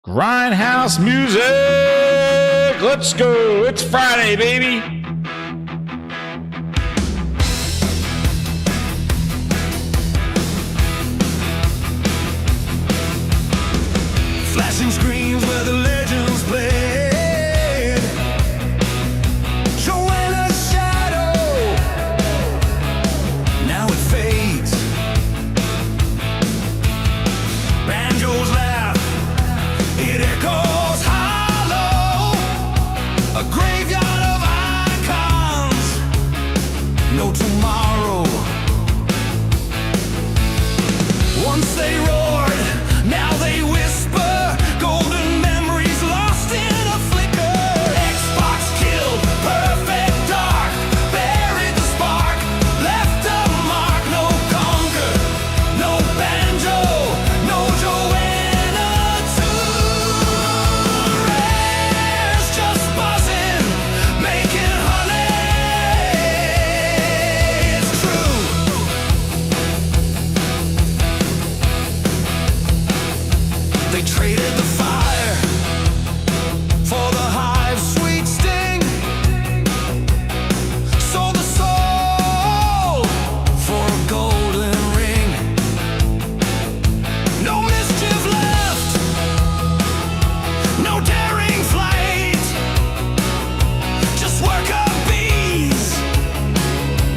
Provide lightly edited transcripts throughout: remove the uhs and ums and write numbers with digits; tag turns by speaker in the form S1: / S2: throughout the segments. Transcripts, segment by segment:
S1: Grindhouse music! Let's go! It's Friday, baby!
S2: Flashing screens where the legends played, showing a shadow, now it fades. Banjos laugh, it echoes hollow, a graveyard of icons, no tomorrow. Once they roared, now they whisper, golden memories lost in a flicker. Xbox killed, perfect dark, buried the spark, left a mark. No conquer, no banjo, no Joanna tune. Rares just buzzing, making honey. It's true. They traded the fire for the hive's sweet sting, sold the soul for a golden ring. No mischief left, no daring flight, just worker bees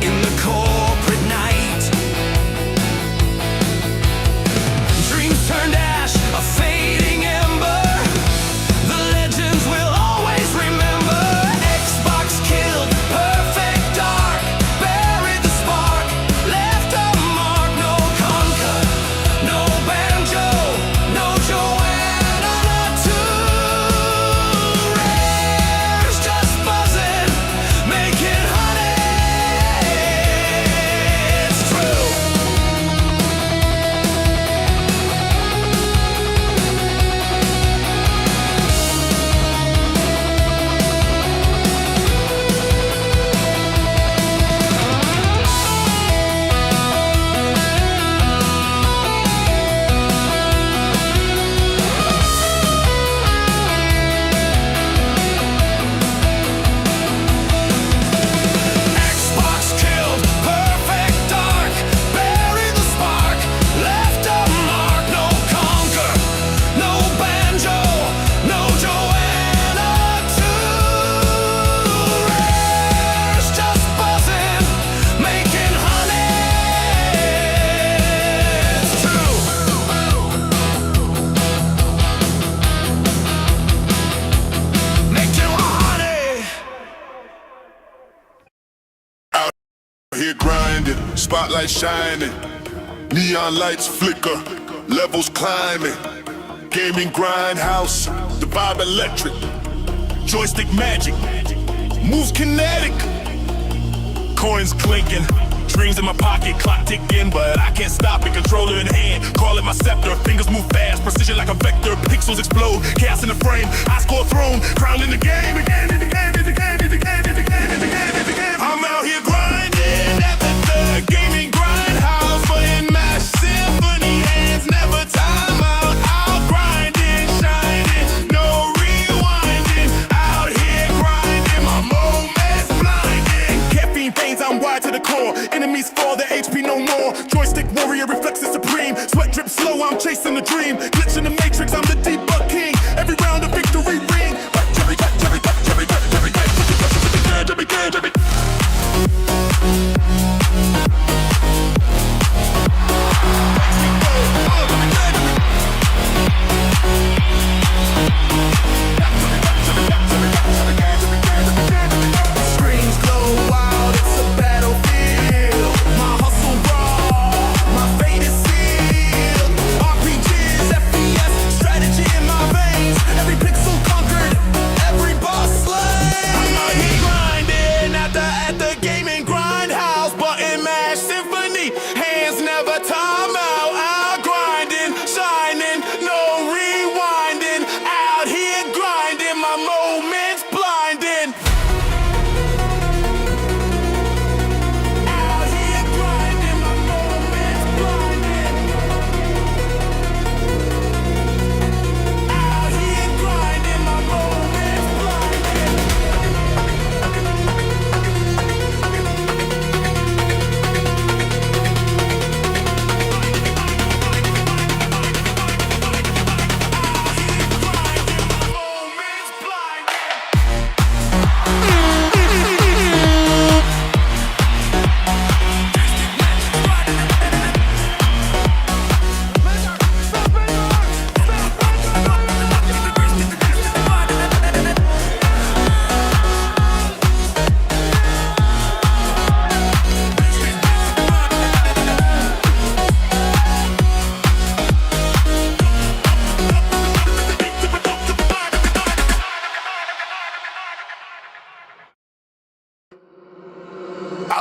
S2: in the corporate night. Dreams turned ash, a fading ember. The legends will always remember. Xbox killed, perfect dark, buried the spark, left a mark. No conquer, no banjo, no Joanna tune. Rares just buzzing, making honey. It's true. Xbox killed, perfect dark, buried the spark, left a mark. No conquer, no banjo, no Joanna tune. Rares just buzzing, making honey. It's true. Making honey.
S3: Here grinding, spotlight shining, neon lights flicker, levels climbing, gaming grindhouse, the vibe electric, joystick magic, moves kinetic, coins clinking, dreams in my pocket, clock ticking, but I can't stop it, controller in hand, call it my scepter, fingers move fast, precision like a vector, pixels explode, chaos in the frame, I score throne, crown in the game, again, in the game, in the game, in the game, in the game, in the game, in the game. I'm out here grinding at the gaming grindhouse, playing mash symphony hands, never time out. Out grinding, shining, no rewinding. Out here grinding, my moment's blinding. Caffeine veins, I'm wired to the core. Enemies fall, the HP no more. Joystick warrior, reflexes supreme. Sweat drip slow, I'm chasing the dream. Glitch in the matrix, I'm the debug king. Every round a victory ring.
S2: Screens glow wild, it's a battlefield. My hustle raw, my fate is sealed. RPGs, FPS, strategy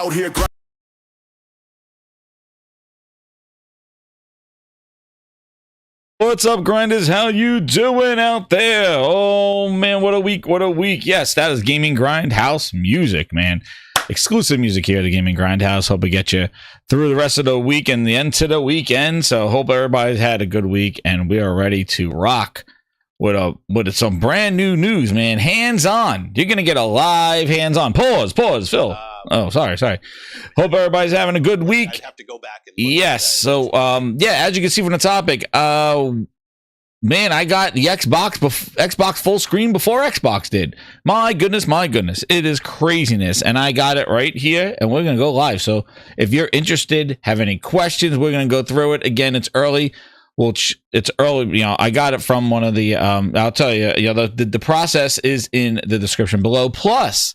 S3: out here grinding.
S1: What's up, grinders? How you doing out there? Oh man, what a week, what a week. Yes, that is Gaming Grindhouse music, man. Exclusive music here at the Gaming Grindhouse. Hope we get you through the rest of the week and the end to the weekend. So hope everybody's had a good week and we are ready to rock with some brand new news, man. Hands on. You're gonna get a live hands on. Pause, Phil. Oh, sorry. Hope everybody's having a good week.
S4: I'd have to go back and
S1: yes. So, yeah, as you can see from the topic, man, I got the Xbox full screen before Xbox did. My goodness, it is craziness, and I got it right here, and we're gonna go live. So, if you're interested, have any questions, we're gonna go through it. Again, it's early. Well, it's early. You know, I got it from one of the. I'll tell you. You know, the process is in the description below. Plus,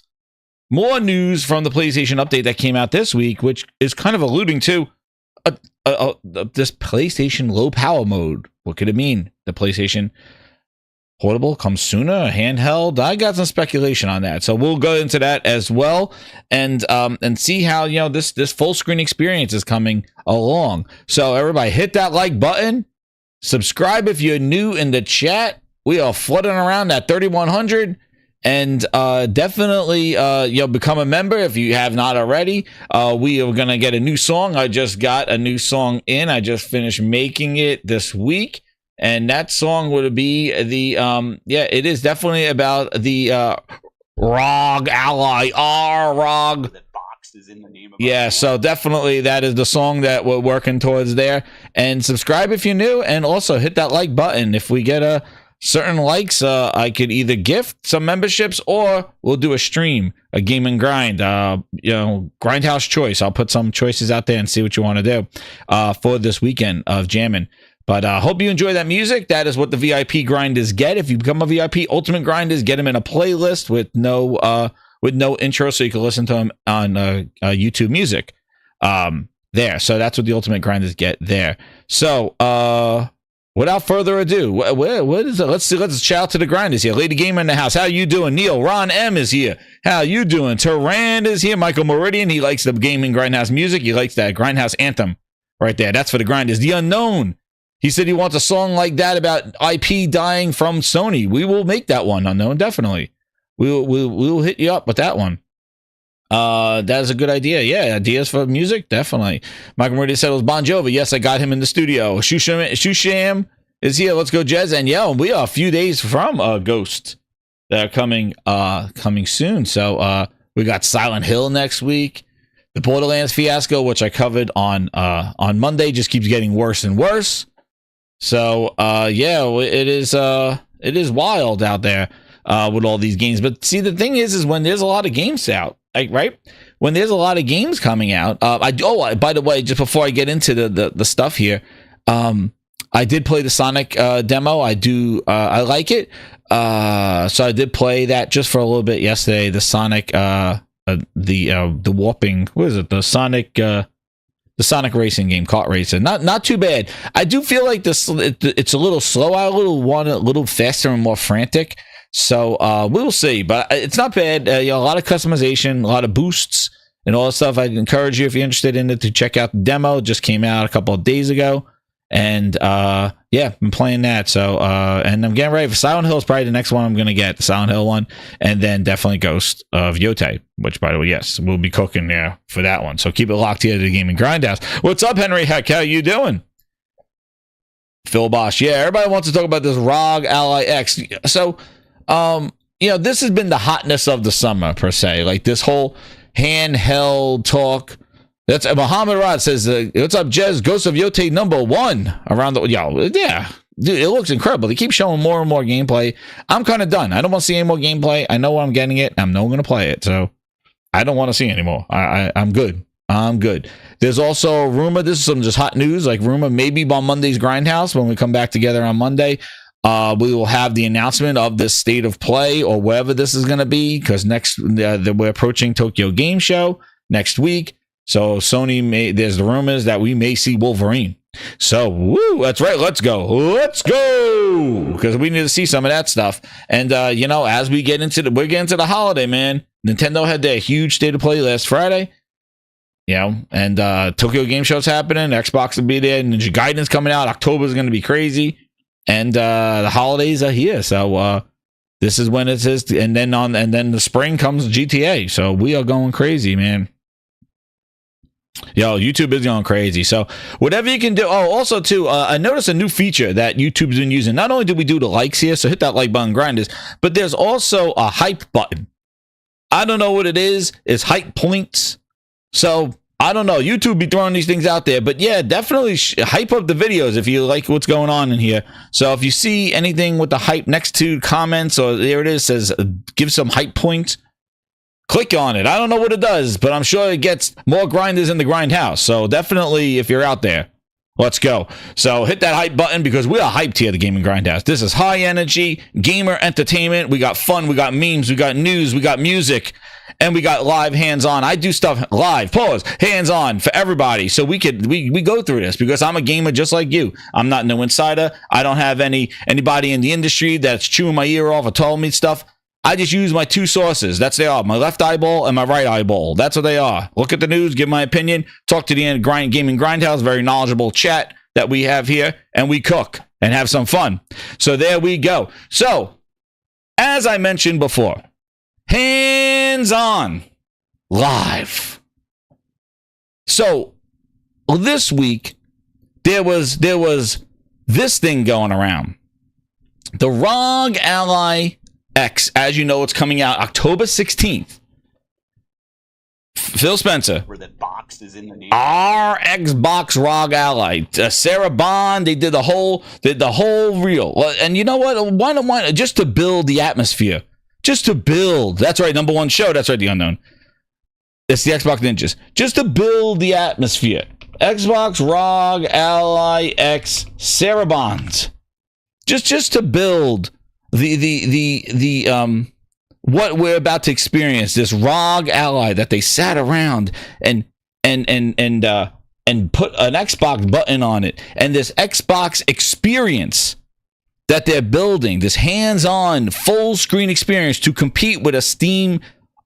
S1: more news from the PlayStation update that came out this week, which is kind of alluding to this PlayStation low power mode. What could it mean? The PlayStation Portable comes sooner, handheld. I got some speculation on that, so we'll go into that as well, and see how, you know, this full screen experience is coming along. So everybody, hit that like button, subscribe if you're new in the chat. We are flooding around that 3,100. And definitely, you know, become a member if you have not already. We are gonna get a new song. I just got a new song in. I just finished making it this week, and that song would be the yeah, it is definitely about the ROG Ally ROG.
S4: That box is in the name of
S1: yeah, so definitely that is the song that we're working towards there. And subscribe if you're new, and also hit that like button. If we get a certain likes, I could either gift some memberships or we'll do a stream, a game and grind, you know, Grindhouse choice. I'll put some choices out there and see what you want to do for this weekend of jamming. But hope you enjoy that music. That is what the VIP grinders get. If you become a VIP Ultimate Grinders, get them in a playlist with no intro, so you can listen to them on YouTube Music there. So that's what the Ultimate Grinders get there. So without further ado, what is it? Let's shout out to the grinders here. Lady Gamer in the house. How you doing? Neil. Ron M is here. How you doing? Terrand is here. Michael Meridian. He likes the Gaming Grindhouse music. He likes that Grindhouse anthem right there. That's for the grinders. The Unknown. He said he wants a song like that about IP dying from Sony. We will make that one, Unknown. Definitely. We'll hit you up with that one. That is a good idea. Yeah, ideas for music, definitely. Michael Meridian said it was Bon Jovi. Yes, I got him in the studio. Shusham is here. Let's go, Jez. And yeah, we are a few days from Ghost that are coming soon. So we got Silent Hill next week. The Borderlands fiasco, which I covered on Monday, just keeps getting worse and worse. So yeah, it is wild out there with all these games. But see, the thing is when there's a lot of games out. Right when there's a lot of games coming out, by the way, just before I get into the stuff here, I did play the Sonic demo. I like it. So I did play that just for a little bit yesterday. The Sonic, the warping, what is it? The Sonic racing game, kart racing. Not too bad. I do feel like it's a little slow. A little faster and more frantic. So we'll see, but it's not bad. You know, a lot of customization, a lot of boosts, and all that stuff. I'd encourage you, if you're interested in it, to check out the demo. It just came out a couple of days ago, and yeah, I'm playing that. So and I'm getting ready for Silent Hill. Is probably the next one I'm gonna get, the Silent Hill one, and then definitely Ghost of Yotei, which, by the way, yes, we'll be cooking there for that one. So keep it locked here to the Gaming Grindhouse. What's up, Henry Heck? How you doing? Phil Bosch. Yeah, everybody wants to talk about this ROG Ally X. So. You know, this has been the hotness of the summer, per se. Like this whole handheld talk. That's Muhammad Rod says, "What's up, Jez? Ghost of Yotei #1 around the yeah, dude, it looks incredible. They keep showing more and more gameplay. I'm kind of done. I don't want to see any more gameplay. I know I'm getting it. I'm not going to play it, so I don't want to see anymore. I'm good. I'm good. There's also a rumor. This is some just hot news. Like rumor, maybe on Monday's Grindhouse when we come back together on Monday." We will have the announcement of this state of play or wherever this is going to be, because next we're approaching Tokyo Game Show next week. So there's the rumors that we may see Wolverine. So woo, that's right. Let's go, because we need to see some of that stuff. And you know, as we're getting into the holiday, man. Nintendo had their huge state of play last Friday. You know, and Tokyo Game Show's happening. Xbox will be there. Ninja Gaiden's coming out. October's going to be crazy, and the holidays are here. So this is when it is, and then the spring comes GTA. So we are going crazy, man. Yo, YouTube is going crazy. So whatever you can do. Oh, also too, I noticed a new feature that YouTube's been using. Not only do we do the likes here, so hit that like button, grinders, but there's also a hype button. I don't know what it is. It's hype points. So I don't know. YouTube be throwing these things out there, but yeah, definitely hype up the videos if you like what's going on in here. So if you see anything with the hype next to comments, or there it is, says give some hype points, click on it. I don't know what it does, but I'm sure it gets more grinders in the grind house. So definitely, if you're out there, let's go. So hit that hype button because we are hyped here at the Gaming Grindhouse. This is high energy gamer entertainment. We got fun, we got memes, we got news, we got music, and we got live hands-on. I do stuff live, pause, hands-on for everybody. So we go through this because I'm a gamer just like you. I'm not no insider. I don't have anybody in the industry that's chewing my ear off or telling me stuff. I just use my two sources. That's they are. My left eyeball and my right eyeball. That's what they are. Look at the news, give my opinion, talk to the Gaming Grindhouse, very knowledgeable chat that we have here, and we cook and have some fun. So there we go. So, as I mentioned before, hands-on live. So, this week, there was this thing going around. The ROG Ally X, as you know, it's coming out October 16th. Phil Spencer.
S4: Where that box is in the name.
S1: Our Xbox Rog Ally. Sarah Bond, they did the whole reel. Well, and you know what? Why just to build the atmosphere. Just to build. That's right, number one show. That's right, The Unknown. It's the Xbox Ninjas. Just to build the atmosphere. Xbox Rog Ally X, Sarah Bond. Just to build the what we're about to experience, this ROG Ally that they sat around and put an Xbox button on it, and this Xbox experience that they're building, this hands-on full screen experience to compete with a Steam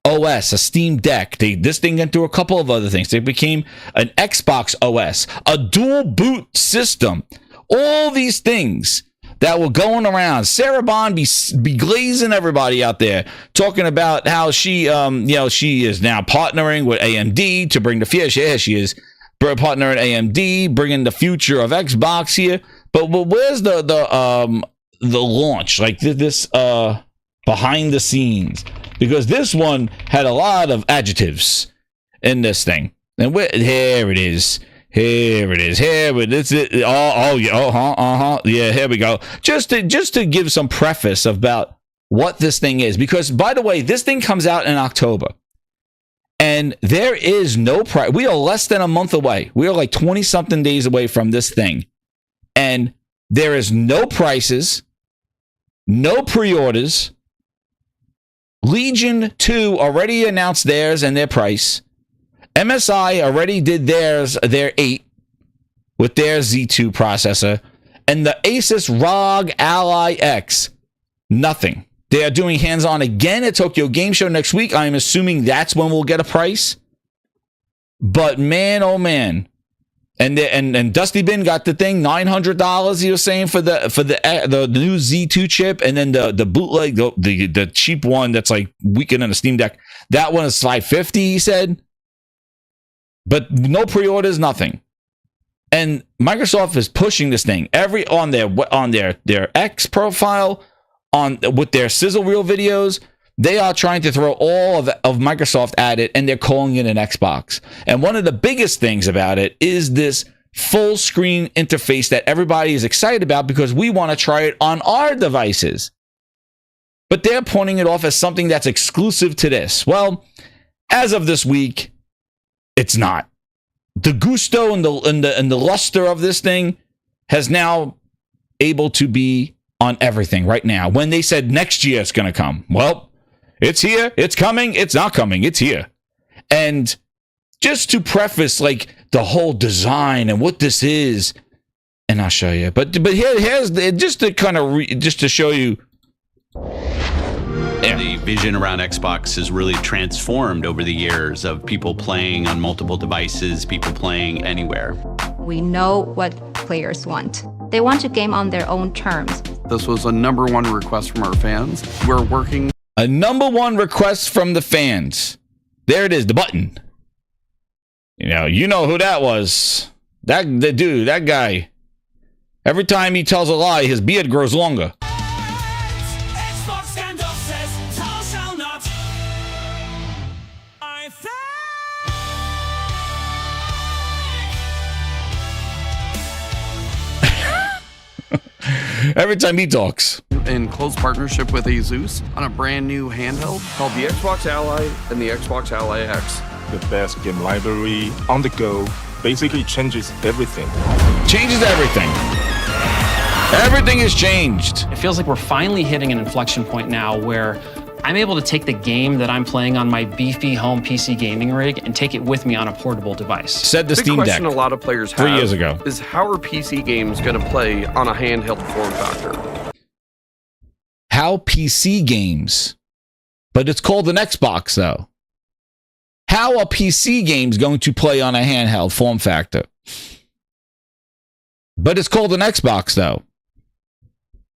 S1: OS, a Steam Deck. This thing went through a couple of other things. They became an Xbox OS, a dual boot system, all these things that were going around. Sarah Bond be glazing everybody out there, talking about how she is now partnering with AMD to bring the future. Yeah, she is partnering AMD, bringing the future of Xbox here. But where's the launch? Like this behind the scenes, because this one had a lot of adjectives in this thing. And here it is. Here it is. Here it is. Yeah, here we go. Just to give some preface about what this thing is, because by the way, this thing comes out in October, and there is no price. We are less than a month away. We are like 20 something days away from this thing, and there is no prices, no pre-orders. Legion 2 already announced theirs and their price. MSI already did their 8 with their Z2 processor, and the Asus ROG Ally X, nothing. They are doing hands-on again at Tokyo Game Show next week. I'm assuming that's when we'll get a price. But man, oh man, and Dusty Bin got the thing $900. He was saying for the new Z2 chip, and then the bootleg, the cheap one that's like weaker than a Steam Deck. That one is $550. He said. But no pre-orders, nothing. And Microsoft is pushing this thing on their X profile, with their sizzle reel videos. They are trying to throw all of Microsoft at it, and they're calling it an Xbox. And one of the biggest things about it is this full screen interface that everybody is excited about because we want to try it on our devices. But they're pointing it off as something that's exclusive to this. Well, as of this week, it's not. The gusto and the luster of this thing has now able to be on everything right now. When they said next year it's going to come, well, it's here, it's coming, it's not coming, it's here. And just to preface like the whole design and what this is, and I'll show you. But here's just to kind of just to show you. Yeah.
S4: The vision around Xbox has really transformed over the years of people playing on multiple devices, people playing anywhere.
S5: We know what players want. They want to game on their own terms.
S6: This was a #1 request from our fans. We're working.
S1: A #1 request from the fans. There it is, the button. You know who that was. The dude, that guy. Every time he tells a lie, his beard grows longer.
S2: Xbox Handheld says, thou shalt not. I
S1: Every time he talks.
S6: In close partnership with Asus on a brand new handheld called the Xbox Ally and the Xbox Ally X.
S7: The best game library on the go, basically changes everything.
S1: Changes everything. Everything has changed.
S8: It feels like we're finally hitting an inflection point now where I'm able to take the game that I'm playing on my beefy home PC gaming rig and take it with me on a portable device.
S1: Said the
S6: Big
S1: Steam Deck
S6: question a lot of players have
S1: 3 years ago.
S6: is how are PC games going to play on a handheld form factor?
S1: How PC games, but it's called an Xbox though. How are PC games going to play on a handheld form factor? But it's called an Xbox though.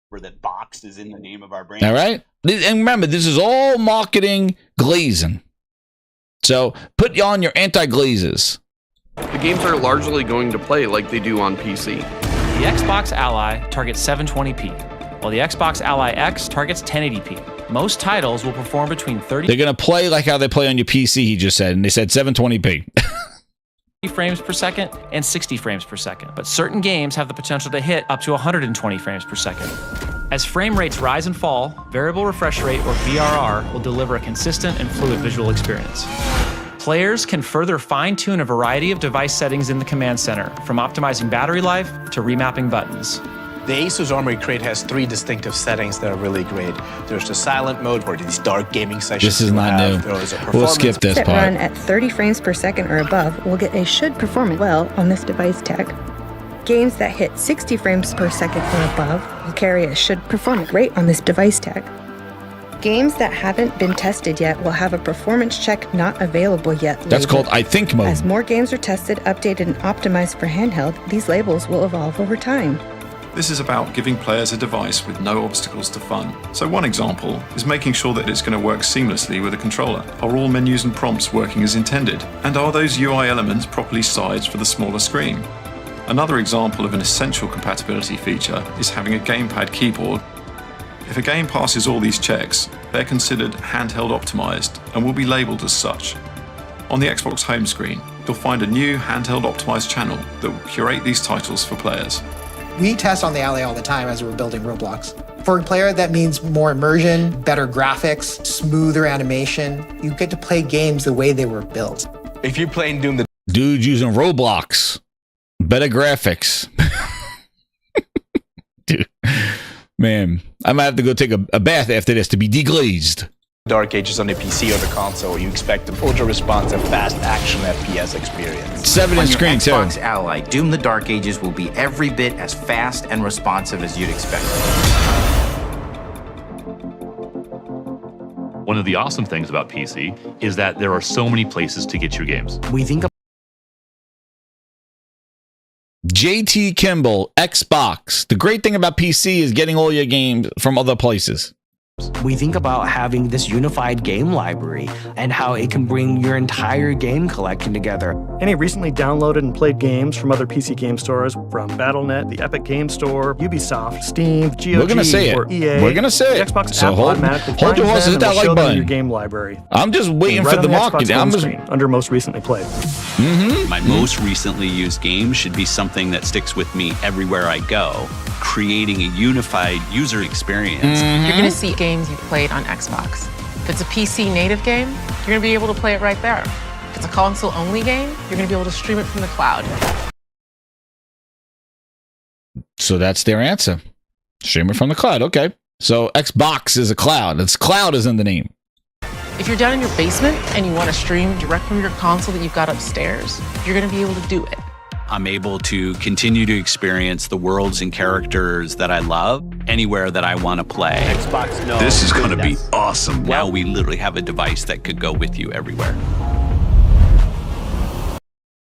S4: Where that box is in the name of our brand.
S1: All right. And remember, this is all marketing glazing. So put on your anti-glazes.
S6: The games are largely going to play like they do on PC.
S8: The Xbox Ally targets 720p, while the Xbox Ally X targets 1080p. Most titles will perform between 30
S1: They're going to play like how they play on your PC, he just said. And they said 720p.
S8: frames per second and 60 frames per second, but certain games have the potential to hit up to 120 frames per second. As frame rates rise and fall, variable refresh rate or VRR will deliver a consistent and fluid visual experience. Players can further fine-tune a variety of device settings in the command center, from optimizing battery life to remapping buttons.
S9: The Asus Armory Crate has 3 distinctive settings that are really great. There's the silent mode for these dark gaming sessions.
S1: This is not new. We'll skip this
S10: that
S1: part.
S10: run at 30 frames per second or above will get a should perform well on this device tag. Games that hit 60 frames per second or above will carry a should perform great on this device tag. Games that haven't been tested yet will have a performance check not available yet.
S1: That's
S10: label.
S1: called I think mode.
S10: As more games are tested, updated, and optimized for handheld, these labels will evolve over time.
S11: This is about giving players a device with no obstacles to fun. So one example is making sure that it's going to work seamlessly with a controller. Are all menus and prompts working as intended? And are those UI elements properly sized for the smaller screen? Another example of an essential compatibility feature is having a gamepad keyboard. If a game passes all these checks, they're considered handheld optimized and will be labeled as such. On the Xbox home screen, you'll find a new handheld optimized channel that will curate these titles for players.
S12: We test on the Ally all the time as we're building Roblox. For a player, that means more immersion, better graphics, smoother animation. You get to play games the way they were built.
S9: If you're playing Doom, the
S1: Dude using Roblox. Better graphics. Dude. Man, I might have to go take a bath after this to be deglazed.
S9: Dark Ages on the PC or the console, you expect an ultra-responsive, fast action FPS experience.
S1: 7 inch screen too.
S13: Xbox Ally, Doom the Dark Ages will be every bit as fast and responsive as you'd expect.
S14: One of the awesome things about PC is that there are so many places to get your games.
S13: We think
S1: JT Kimball, Xbox. The great thing about PC is getting all your games from other places.
S15: We think about having this unified game library and how it can bring your entire game collection together.
S16: And he recently downloaded and played games from other PC game stores, from Battle.net, the Epic Game Store, Ubisoft, Steam, GOG,
S1: We're gonna say it.
S16: or EA.
S1: We're gonna say it.
S16: The Xbox
S1: So
S16: app
S1: hold
S16: automatically
S1: your
S16: finds
S1: horses,
S16: them
S1: hit that
S16: and will
S1: like
S16: show them
S1: button.
S16: your game library.
S1: I'm just waiting
S16: Right
S1: for
S16: on
S1: the
S16: Xbox
S1: market.
S16: home
S1: I'm just,
S16: screen, under most recently played.
S4: My most recently used game should be something that sticks with me everywhere I go, creating a unified user experience.
S17: You're going to see games you've played on Xbox. If it's a PC native game, you're going to be able to play it right there. If it's a console-only game, you're going to be able to stream it from the cloud.
S1: So that's their answer. Stream it from the cloud. Okay. So Xbox is a cloud. It's cloud is in the name.
S17: If you're down in your basement and you want to stream direct from your console that you've got upstairs, you're going to be able to do it.
S4: I'm able to continue to experience the worlds and characters that I love anywhere that I want to play.
S9: Xbox knows
S4: This is going to be
S9: business.
S4: awesome. Now we literally have a device that could go with you everywhere.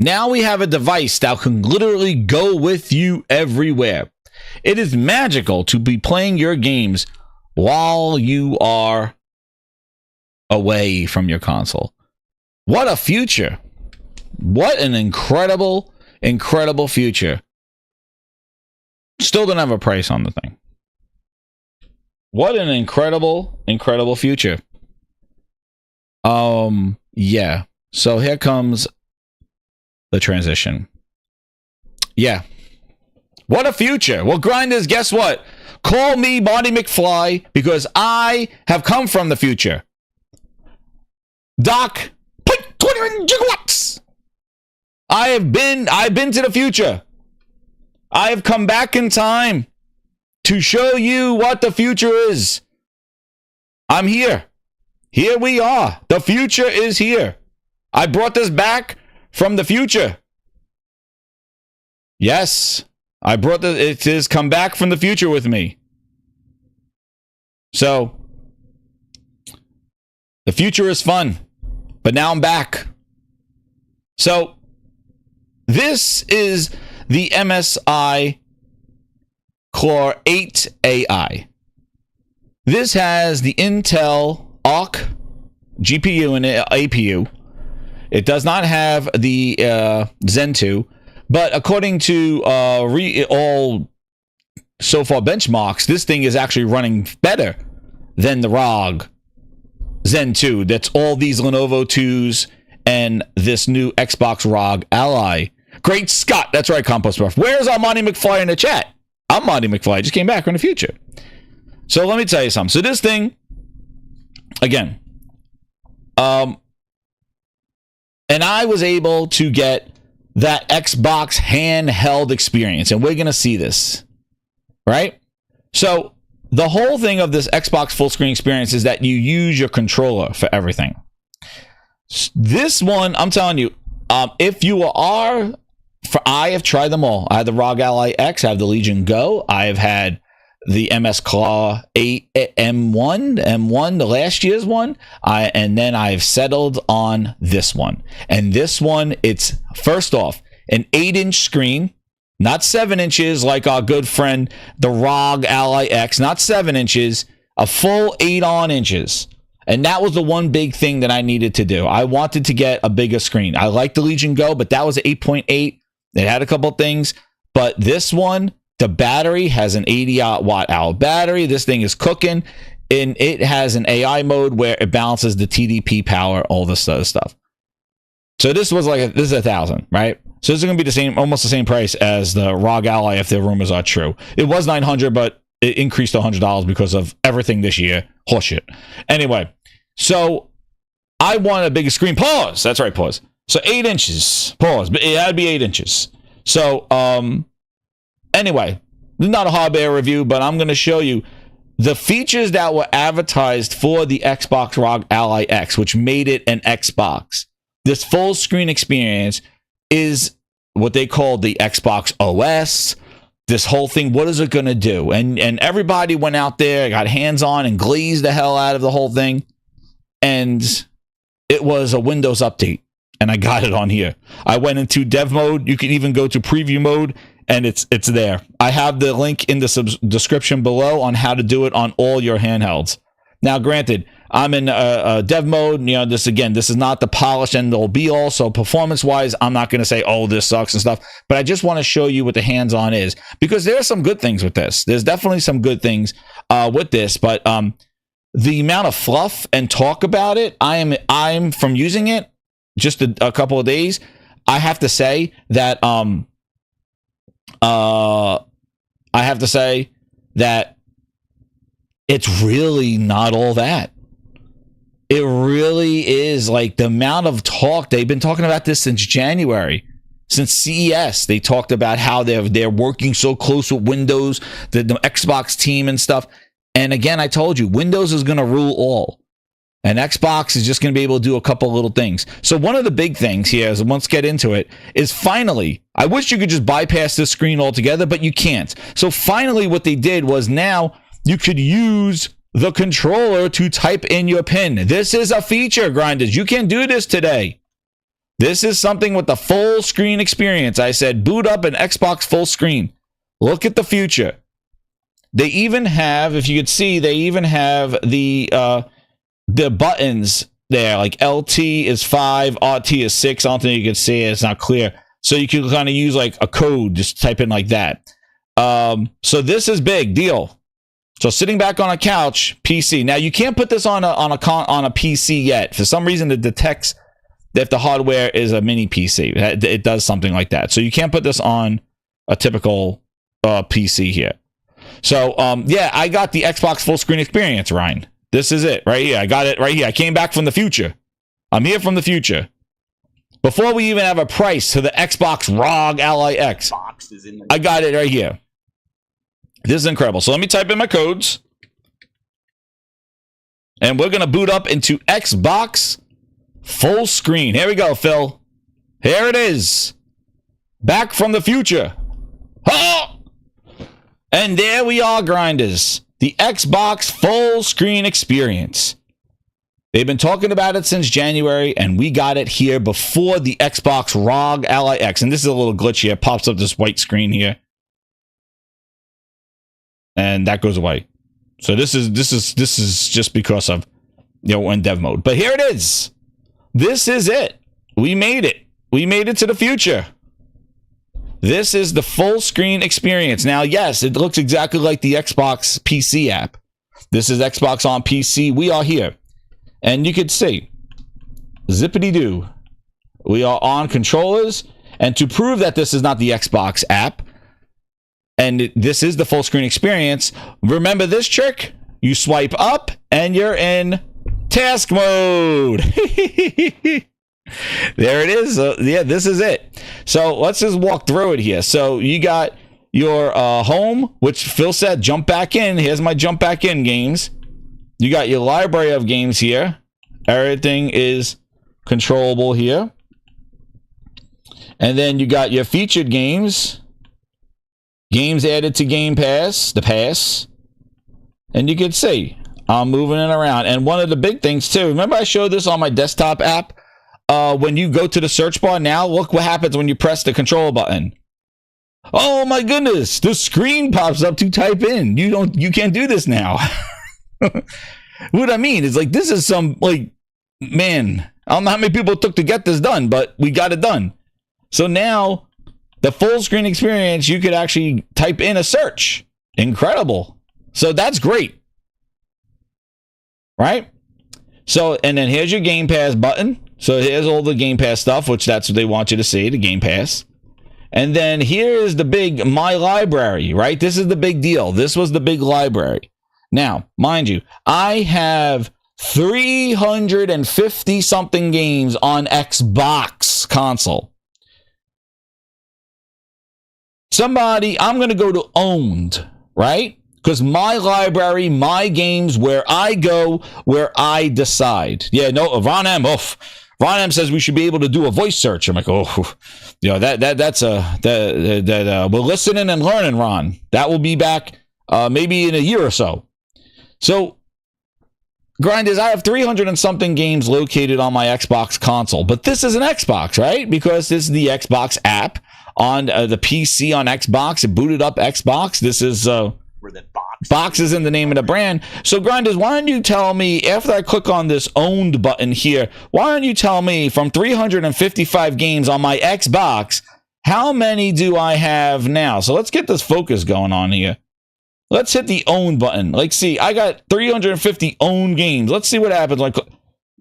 S1: Now we have a device that can literally go with you everywhere. It is magical to be playing your games while you are away from your console. What a future. What an incredible, incredible future. Still don't have a price on the thing. What an incredible, incredible future. Yeah. So here comes the transition. Yeah. What a future. Well, grinders, guess what? Call me Marty McFly because I have come from the future. Doc, 21 gigawatts. I've been to the future. I have come back in time to show you what the future is. I'm here. Here we are. The future is here. I brought this back from the future. Yes, I brought this. It has come back from the future with me. So, the future is fun, but now I'm back. So, this is the MSI Claw 8 AI. This has the Intel Arc GPU and APU. It does not have the Zen 2, but according to all so far benchmarks, this thing is actually running better than the ROG Zen 2. That's all these Lenovo 2s and this new Xbox Rog Ally. Great Scott. That's right, Compost Buff. Where's our Monty McFly in the chat? I'm Monty McFly. I just came back from the future. So let me tell you something. So this thing, again, and I was able to get that Xbox handheld experience, and we're going to see this, right? So the whole thing of this Xbox full screen experience is that you use your controller for everything. This one, I'm telling you, if you are, I have tried them all. I had the ROG Ally X, I have the Legion Go, I have had the MS Claw 8 M1, the last year's one, and then I've settled on this one. And this one, it's first off an 8-inch screen, not 7 inches like our good friend the ROG Ally X, not 7 inches, a full 8 inches. And that was the one big thing that I needed to do. I wanted to get a bigger screen. I like the Legion Go, but that was 8.8. It had a couple things, but this one, the battery has an 80-watt-hour battery. This thing is cooking, and it has an AI mode where it balances the TDP power, all this other stuff. So this was like this is $1,000, right? So this is going to be the same, almost the same price as the ROG Ally if the rumors are true. It was $900, but it increased to $100 because of everything this year. Horseshit. Anyway, so I want a bigger screen. Pause. That's right. Pause. So 8 inches. Pause. But it had to be 8 inches. So anyway, this is not a hardware review, but I'm going to show you the features that were advertised for the Xbox ROG Ally X, which made it an Xbox. This full screen experience is what they call the Xbox OS. This whole thing, what is it going to do? And everybody went out there, got hands on, and glazed the hell out of the whole thing. And it was a Windows update. And I got it on here. I went into dev mode. You can even go to preview mode, and it's there. I have the link in the description below on how to do it on all your handhelds. Now, granted, I'm in dev mode. You know, this is not the polished end all be all. So performance-wise, I'm not going to say, oh, this sucks and stuff. But I just want to show you what the hands-on is, because there are some good things with this. There's definitely some good things with this, but the amount of fluff and talk about it, I'm from using it just a couple of days. I have to say that it's really not all that. It really is, like, the amount of talk. They've been talking about this since January. Since CES, they talked about how they're working so close with Windows, the Xbox team and stuff. And again, I told you, Windows is going to rule all. And Xbox is just going to be able to do a couple little things. So one of the big things here, as let's get into it, is finally, I wish you could just bypass this screen altogether, but you can't. So finally what they did was now you could use the controller to type in your PIN. This is a feature, grinders. You can do this today. This is something with the full screen experience. I said boot up an Xbox full screen. Look at the future. They even have, if you could see, they even have the buttons there, like LT is 5, RT is 6. I don't think you can see it. It's not clear. So you can kind of use like a code, just type in like that. So this is big deal. So sitting back on a couch, PC. Now you can't put this on a PC yet. For some reason, it detects that the hardware is a mini PC. It does something like that. So you can't put this on a typical PC here. So yeah, I got the Xbox full screen experience, Ryan. This is it right here. I got it right here. I came back from the future. I'm here from the future. Before we even have a price to the Xbox Rog Ally X, I got it right here. This is incredible. So let me type in my codes. And we're going to boot up into Xbox full screen. Here we go, Phil. Here it is. Back from the future. Oh! And there we are, grinders. The Xbox full screen experience. They've been talking about it since January, and we got it here before the Xbox Rog Ally X. And this is a little glitch here. It pops up this white screen here. And that goes away. So this is just because of, you know, we're in dev mode. But here it is. This is it. We made it. We made it to the future. This is the full screen experience. Now, yes, it looks exactly like the Xbox PC app. This is Xbox on PC. We are here. And you can see, zippity-doo. We are on controllers. And to prove that this is not the Xbox app, and this is the full screen experience, remember this trick? You swipe up and you're in task mode. There it is. Yeah, this is it. So let's just walk through it here. So you got your home, which Phil said, jump back in. Here's my jump back in games. You got your library of games here. Everything is controllable here. And then you got your featured games. Games added to Game Pass, the pass. And you can see, I'm moving it around. And one of the big things, too, remember I showed this on my desktop app? When you go to the search bar now, look what happens when you press the control button. Oh, my goodness. The screen pops up to type in. You can't do this now. What I mean is, like, this is some, like, man, I don't know how many people it took to get this done, but we got it done. So now, the full screen experience, you could actually type in a search. Incredible. So that's great. Right? So, and then here's your Game Pass button. So here's all the Game Pass stuff, which that's what they want you to see, the Game Pass. And then here's the big My Library, right? This is the big deal. This was the big library. Now, mind you, I have 350 something games on Xbox console. I'm going to go to owned, right? Because my library, my games, where I go, where I decide. Yeah, no, Ron M. Ron M says we should be able to do a voice search. I'm like, oh, you know, we're listening and learning, Ron. That will be back maybe in a year or so. So, grinders, I have 300 and something games located on my Xbox console, but this is an Xbox, right? Because this is the Xbox app on the PC on Xbox. It booted up Xbox. This is
S4: where the
S1: box is in the name of the brand. So, grinders, why don't you tell me, after I click on this owned button here, why don't you tell me from 355 games on my Xbox, how many do I have now? So let's get this focus going on here. Let's hit the own button. Like, see, I got 350 owned games. Let's see what happens. Like,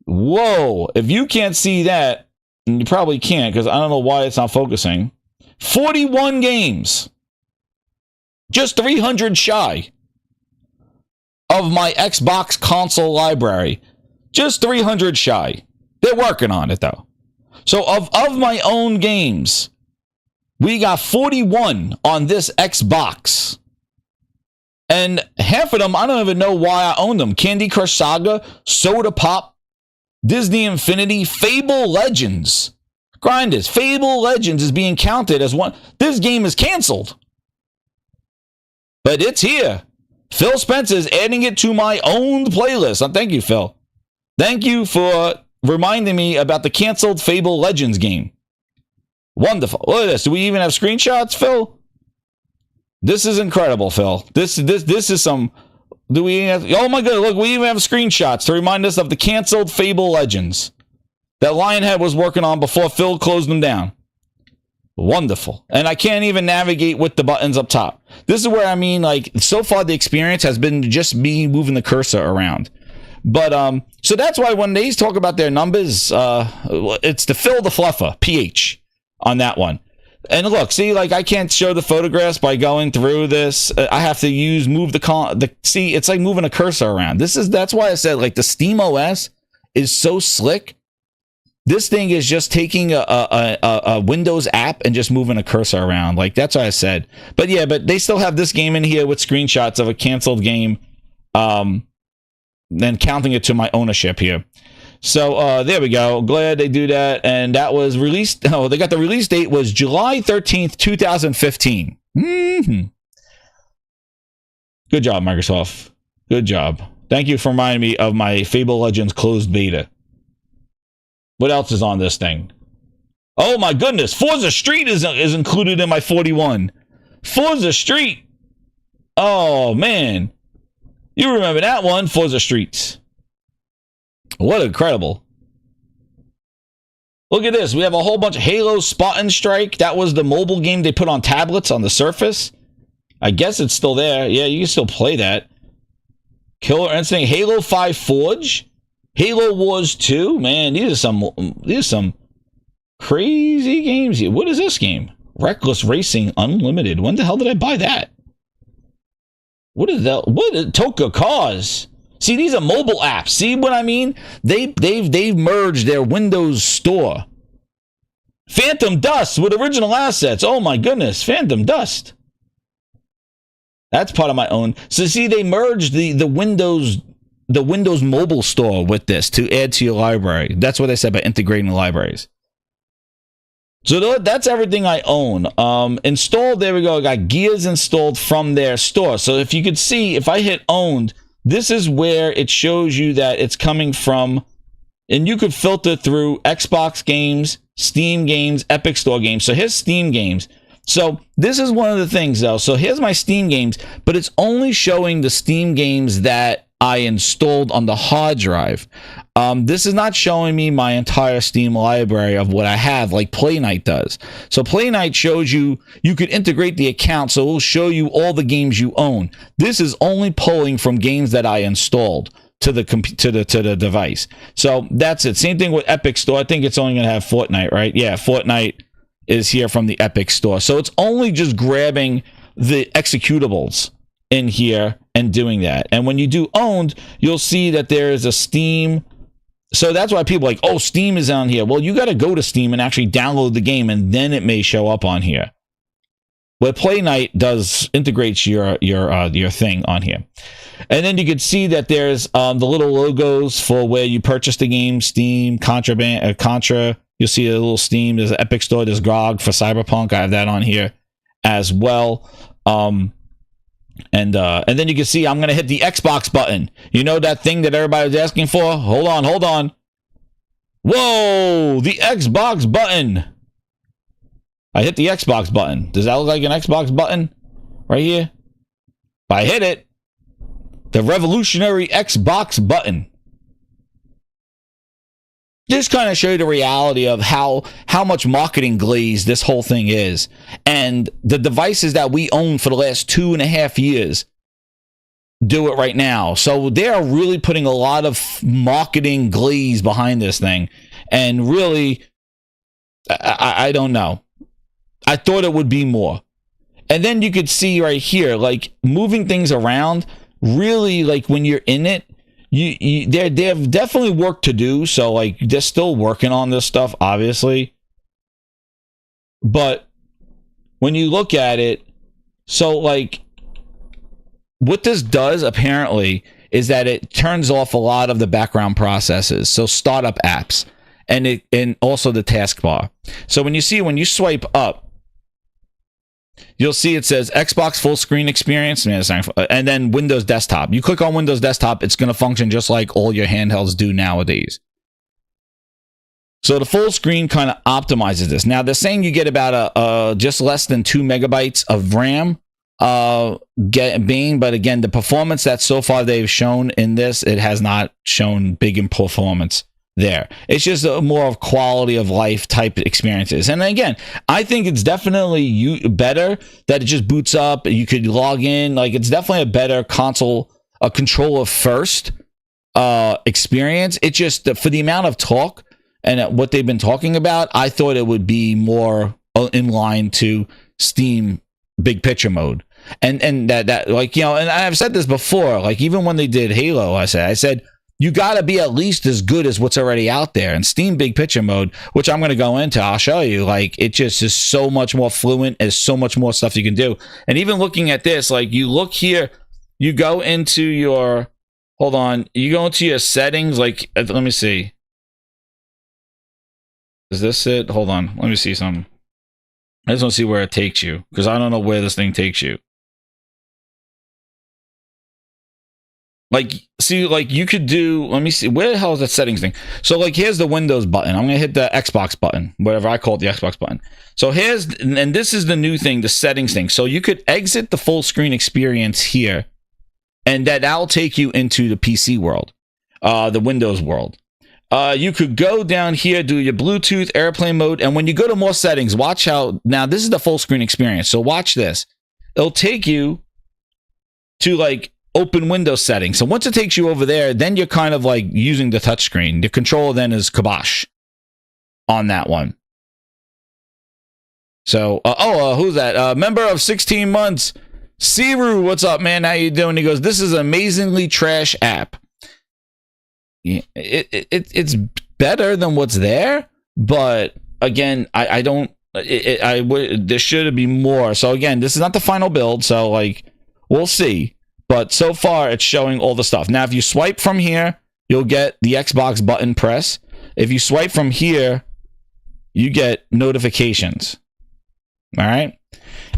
S1: whoa, if you can't see that, and you probably can't because I don't know why it's not focusing. 41 games. Just 300 shy of my Xbox console library. Just 300 shy. They're working on it, though. So of my own games, we got 41 on this Xbox. And half of them, I don't even know why I own them. Candy Crush Saga, Soda Pop, Disney Infinity, Fable Legends. Grinders, Fable Legends is being counted as one. This game is canceled. But it's here. Phil Spencer is adding it to my owned playlist. Thank you, Phil. Thank you for reminding me about the canceled Fable Legends game. Wonderful. Look at this. Do we even have screenshots, Phil? This is incredible, Phil. This is some. Do we have? Oh my God! Look, we even have screenshots to remind us of the canceled Fable Legends that Lionhead was working on before Phil closed them down. Wonderful. And I can't even navigate with the buttons up top. This is where I mean, like, so far the experience has been just me moving the cursor around. But so that's why when they talk about their numbers, it's the Phil the Fluffer, PH, on that one. And look, see, like, I can't show the photographs by going through this. I have to move see, it's like moving a cursor around. That's why I said, like, the Steam OS is so slick. This thing is just taking a Windows app and just moving a cursor around. Like, that's what I said. But yeah, but they still have this game in here with screenshots of a canceled game. Then counting it to my ownership here. So there we go. Glad they do that. And that was released. Oh, they got the release date was July 13th, 2015. Mm-hmm. Good job, Microsoft. Good job. Thank you for reminding me of my Fable Legends closed beta. What else is on this thing? Oh my goodness. Forza Street is included in my 41. Forza Street. Oh man. You remember that one, Forza Streets. What incredible. Look at this. We have a whole bunch of Halo Spartan Strike. That was the mobile game they put on tablets on the Surface. I guess it's still there. Yeah, you can still play that. Killer Instinct, Halo 5 Forge, Halo Wars 2. Man, these are some crazy games. What is this game? Reckless Racing Unlimited. When the hell did I buy that? What is Toka Cars? See, these are mobile apps. See what I mean? They've merged their Windows store. Phantom Dust with original assets. Oh my goodness, Phantom Dust. That's part of my own. So see, they merged the Windows mobile store with this to add to your library. That's what they said by integrating the libraries. So that's everything I own. Installed, there we go. I got Gears installed from their store. So if you could see, if I hit owned, this is where it shows you that it's coming from. And you could filter through Xbox games, Steam games, Epic Store games. So here's Steam games. So this is one of the things, though. So here's my Steam games, but it's only showing the Steam games that I installed on the hard drive. This is not showing me my entire Steam library of what I have, like Play Night does. So Play Night shows you could integrate the account, so it will show you all the games you own. This is only pulling from games that I installed to the device. So that's it. Same thing with Epic Store. I think it's only going to have Fortnite, right? Yeah, Fortnite is here from the Epic Store. So it's only just grabbing the executables in here and doing that. And when you do owned, you'll see that there is a Steam. So that's why people are like, oh, Steam is on here. Well, you got to go to Steam and actually download the game, and then it may show up on here. Where Play Night integrates your thing on here. And then you can see that there's the little logos for where you purchase the game, Steam, Contra. You'll see a little Steam. There's an Epic Store. There's GOG for Cyberpunk. I have that on here as well. And then you can see I'm going to hit the Xbox button. You know that thing that everybody was asking for? Hold on. Whoa, the Xbox button. I hit the Xbox button. Does that look like an Xbox button right here? If I hit it, the revolutionary Xbox button. Just kind of show you the reality of how much marketing glaze this whole thing is. And the devices that we own for the last 2.5 years do it right now. So they are really putting a lot of marketing glaze behind this thing. And really, I don't know. I thought it would be more. And then you could see right here, like moving things around, really, like when you're in it, they have definitely work to do. So like they're still working on this stuff, obviously. But when you look at it, so like what this does apparently is that it turns off a lot of the background processes, so startup apps, and also the taskbar. So when you swipe up, you'll see it says Xbox full screen experience, and then Windows desktop. You click on Windows desktop, it's going to function just like all your handhelds do nowadays. So the full screen kind of optimizes this. Now they're saying you get about just less than 2 megabytes of RAM. But again, the performance that so far they've shown in this, it has not shown big in performance there. It's just a more of quality of life type experiences. And again, I think it's definitely better that it just boots up. You could log in. Like, it's definitely a better console, a controller first experience. It's just for the amount of talk and what they've been talking about, I thought it would be more in line to Steam big picture mode. And that like, you know, and I've said this before, like even when they did Halo, I said you got to be at least as good as what's already out there. And Steam big picture mode, which I'm going to go into, I'll show you, like it just is so much more fluent. There's so much more stuff you can do. And even looking at this, like you look here, you go into your, you go into your settings, like, let me see. Is this it? Hold on. Let me see something. I just want to see where it takes you, because I don't know where this thing takes you. Like, see, like you could do, let me see, where the hell is that settings thing? So like, here's the Windows button. I'm going to hit the Xbox button, whatever I call it, the Xbox button. So and this is the new thing, the settings thing. So you could exit the full screen experience here, and that'll take you into the PC world, the Windows world. You could go down here, do your Bluetooth, airplane mode, and when you go to more settings, watch how, now this is the full screen experience, so watch this. It'll take you to like open Windows settings. So once it takes you over there, then you're kind of like using the touchscreen. The controller then is kibosh on that one. So, who's that? Member of 16 months, Siru, what's up, man? How you doing? He goes, this is an amazingly trash app. Yeah, it's better than what's there, but again, there should be more. So again, this is not the final build, so like we'll see. But so far, it's showing all the stuff. Now, if you swipe from here, you'll get the Xbox button press. If you swipe from here, you get notifications. All right,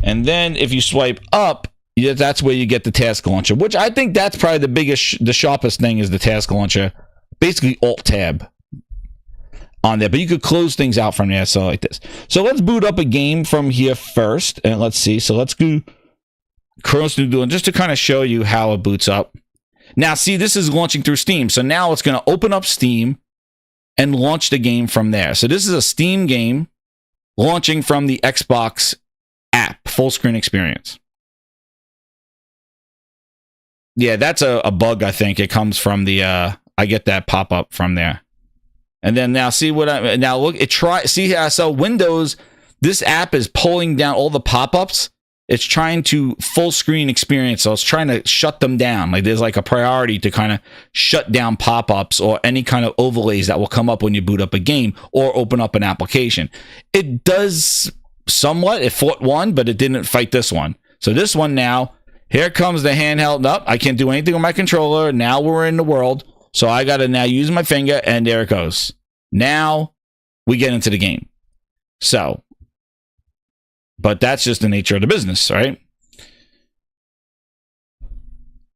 S1: and then if you swipe up, that's where you get the task launcher, which I think that's probably the sharpest thing is the task launcher. Basically Alt-Tab on there, but you could close things out from there, so like this. So let's boot up a game from here first, and let's see. So let's go Cross New Duel, just to kind of show you how it boots up. Now, see, this is launching through Steam, so now it's going to open up Steam and launch the game from there. So this is a Steam game launching from the Xbox app, full screen experience. Yeah, that's a bug, I think. It comes from the I get that pop-up from there. And then now see what now look, so Windows, this app is pulling down all the pop-ups. It's trying to full screen experience, so it's trying to shut them down. Like there's like a priority to kind of shut down pop-ups or any kind of overlays that will come up when you boot up a game or open up an application. It does somewhat, it fought one, but it didn't fight this one. So this one now, here comes the handheld up. I can't do anything with my controller. Now we're in the world. So I got to now use my finger, and there it goes. Now we get into the game. So, but that's just the nature of the business, right?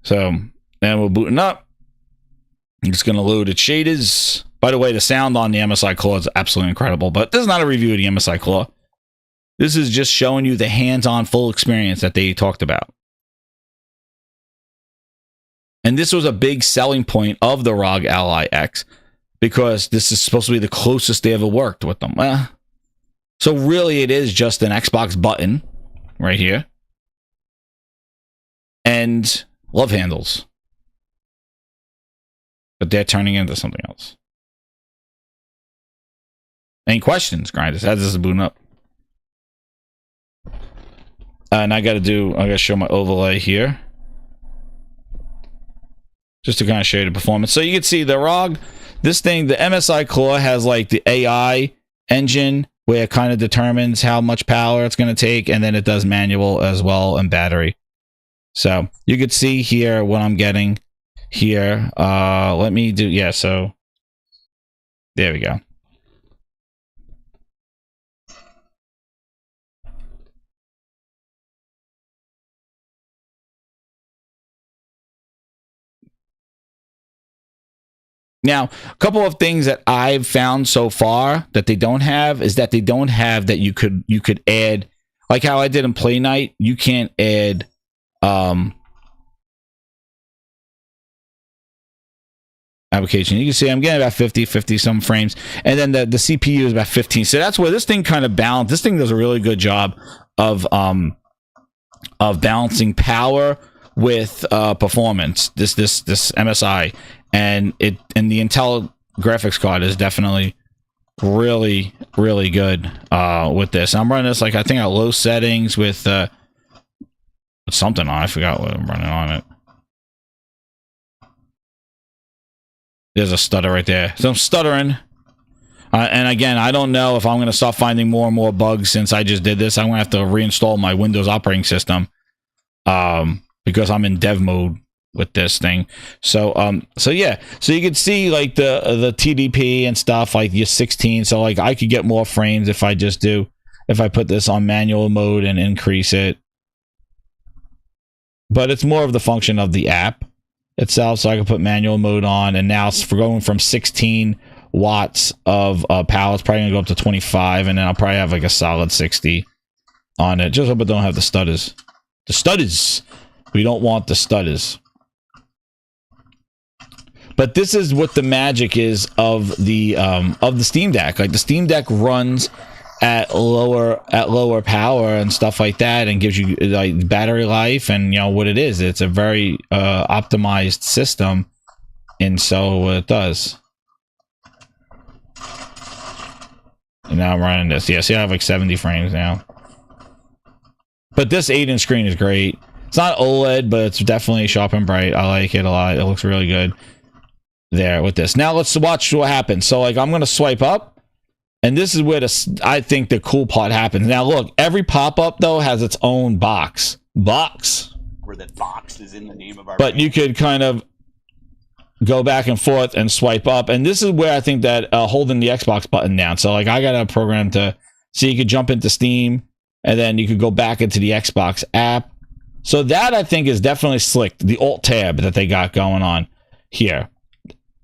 S1: So, and we're booting up. I'm just going to load its shaders. By the way, the sound on the MSI Claw is absolutely incredible, but this is not a review of the MSI Claw. This is just showing you the hands-on full experience that they talked about. And this was a big selling point of the ROG Ally X, because this is supposed to be the closest they ever worked with them. So really it is just an Xbox button right here and love handles. But they're turning into something else. Any questions, Grinders? As this is booting up. And I got to show my overlay here, just to kind of show you the performance. So you can see the ROG, this thing, the MSI Claw has like the AI engine where it kind of determines how much power it's going to take, and then it does manual as well and battery. So you could see here what I'm getting here. Let me do, yeah, so there we go. Now, a couple of things that I've found so far that they don't have is that they don't have that you could add, like how I did in Play Night. You can't add application. You can see I'm getting about 50 some frames, and then the CPU is about 15. So that's where this thing kind of balanced. This thing does a really good job of balancing power with performance. This MSI. And the Intel graphics card is definitely really good with this. I'm running this, like, I think at low settings with something on. I forgot what I'm running on it. There's a stutter right there. So I'm stuttering. And again, I don't know if I'm going to start finding more and more bugs since I just did this. I'm going to have to reinstall my Windows operating system because I'm in dev mode with this thing. So yeah, so you could see like the TDP and stuff, like your 16. So like I could get more frames if I put this on manual mode and increase it. But it's more of the function of the app itself. So I can put manual mode on, and now it's going from 16 watts of power. It's probably gonna go up to 25, and then I'll probably have like a solid 60 on it. Just hope it don't have the stutters. The stutters. We don't want the stutters. But this is what the magic is of the Steam Deck. Like the Steam Deck runs at lower power and stuff like that, and gives you like battery life, and you know what it is. It's a very optimized system, and so it does. And now I'm running this. Yeah, see, I have like 70 frames now. But this 8-inch screen is great. It's not OLED, but it's definitely sharp and bright. I like it a lot. It looks really good there with this. Now let's watch what happens. So like I'm gonna swipe up, and this is where I think the cool part happens. Now look, every pop-up though has its own box
S4: where that box is in the name of our
S1: but you could kind of go back and forth and swipe up, and this is where I think that holding the Xbox button down. So like I got a program to so you could jump into Steam, and then you could go back into the Xbox app. So that I think is definitely slick, the alt tab that they got going on here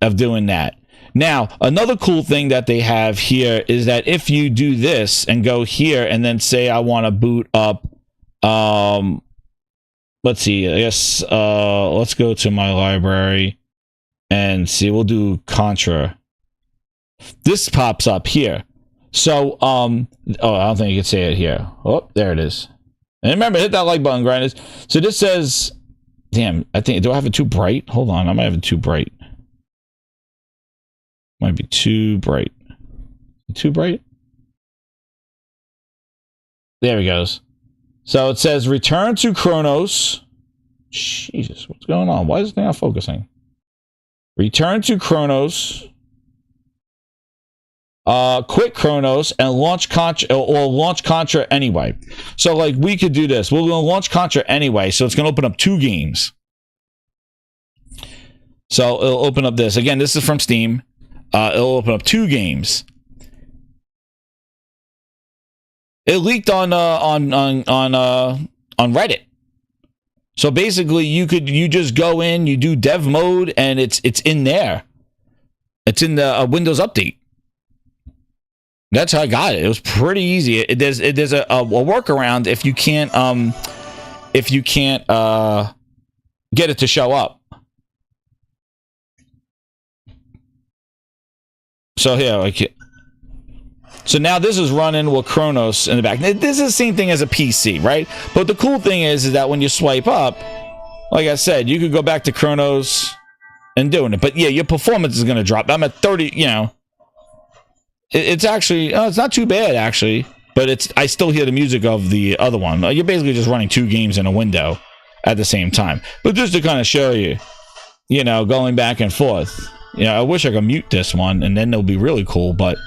S1: of doing that. Now, another cool thing that they have here is that if you do this and go here and then say I want to boot up, let's see, I guess, let's go to my library and see, we'll do Contra. This pops up here. So, oh, I don't think you can say it here. Oh, there it is. And remember, hit that like button, grinders. So this says, damn, I think, do I have it too bright? Hold on, I might have it too bright. Might be too bright. Too bright? There he goes. So it says return to Chronos. Jesus, what's going on? Why is this thing not focusing? Return to Chronos. Quit Chronos and launch Contra, or launch Contra anyway. So like we could do this. We're going to launch Contra anyway, so it's going to open up 2 games. So it'll open up this. Again, this is from Steam. It'll open up 2 games. It leaked on Reddit. So basically, you just go in, you do dev mode, and it's in there. It's in the Windows update. That's how I got it. It was pretty easy. There's a workaround if you can't get it to show up. So here, like, so now this is running with Chronos in the back. This is the same thing as a PC, right? But the cool thing is that when you swipe up, like I said, you could go back to Chronos and doing it. But yeah, your performance is going to drop. I'm at 30, you know. It's actually, it's not too bad actually, but I still hear the music of the other one. You're basically just running 2 games in a window at the same time. But just to kind of show you, you know, going back and forth. You know, I wish I could mute this one, and then it'll be really cool. But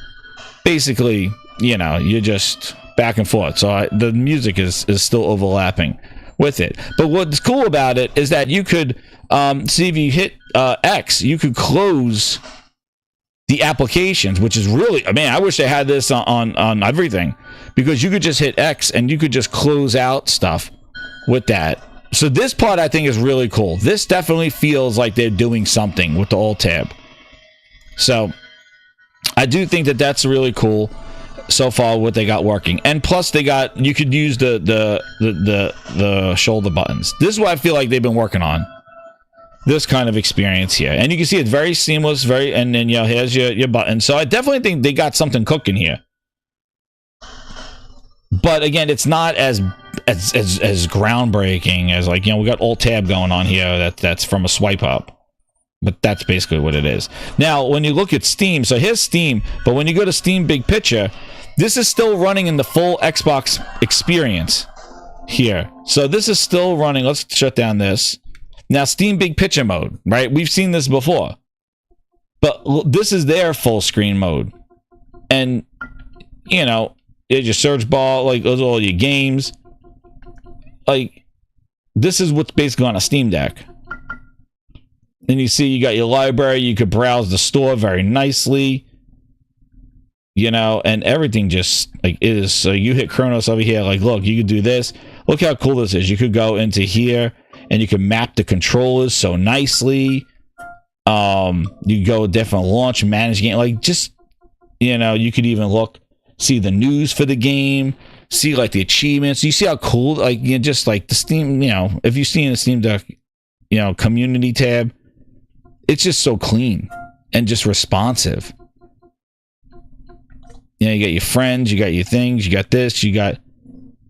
S1: basically, you know, you're just back and forth. So the music is still overlapping with it. But what's cool about it is that you could see if you hit X, you could close the applications, which is really, man, I wish they had this on everything, because you could just hit X and you could just close out stuff with that. So this part I think is really cool. This definitely feels like they're doing something with the Alt Tab. So I do think that that's really cool so far what they got working. And plus they got, you could use the shoulder buttons. This is what I feel like they've been working on. This kind of experience here, and you can see it's very seamless, and then here's your button. So I definitely think they got something cooking here. But again, it's not as groundbreaking as, like, we got Alt Tab going on here. That's from a swipe up, but that's basically what it is. Now, when you look at Steam, so here's Steam, but when you go to Steam Big Picture, this is still running in the full Xbox experience here. So this is still running. Let's shut down this. Now, Steam Big Picture mode, right? We've seen this before. But this is their full screen mode. And, there's your search bar, like, those are all your games. Like, this is what's basically on a Steam Deck. Then you see you got your library. You could browse the store very nicely. And everything just, like, is. So you hit Chronos over here. Like, look, you could do this. Look how cool this is. You could go into here. And you can map the controllers so nicely. You go different launch, manage game. Like, just, you could even see the news for the game, see, like, the achievements. You see how cool, like, just like the Steam, if you've seen the Steam Deck, community tab, it's just so clean and just responsive. You got your friends, you got your things, you got this, you got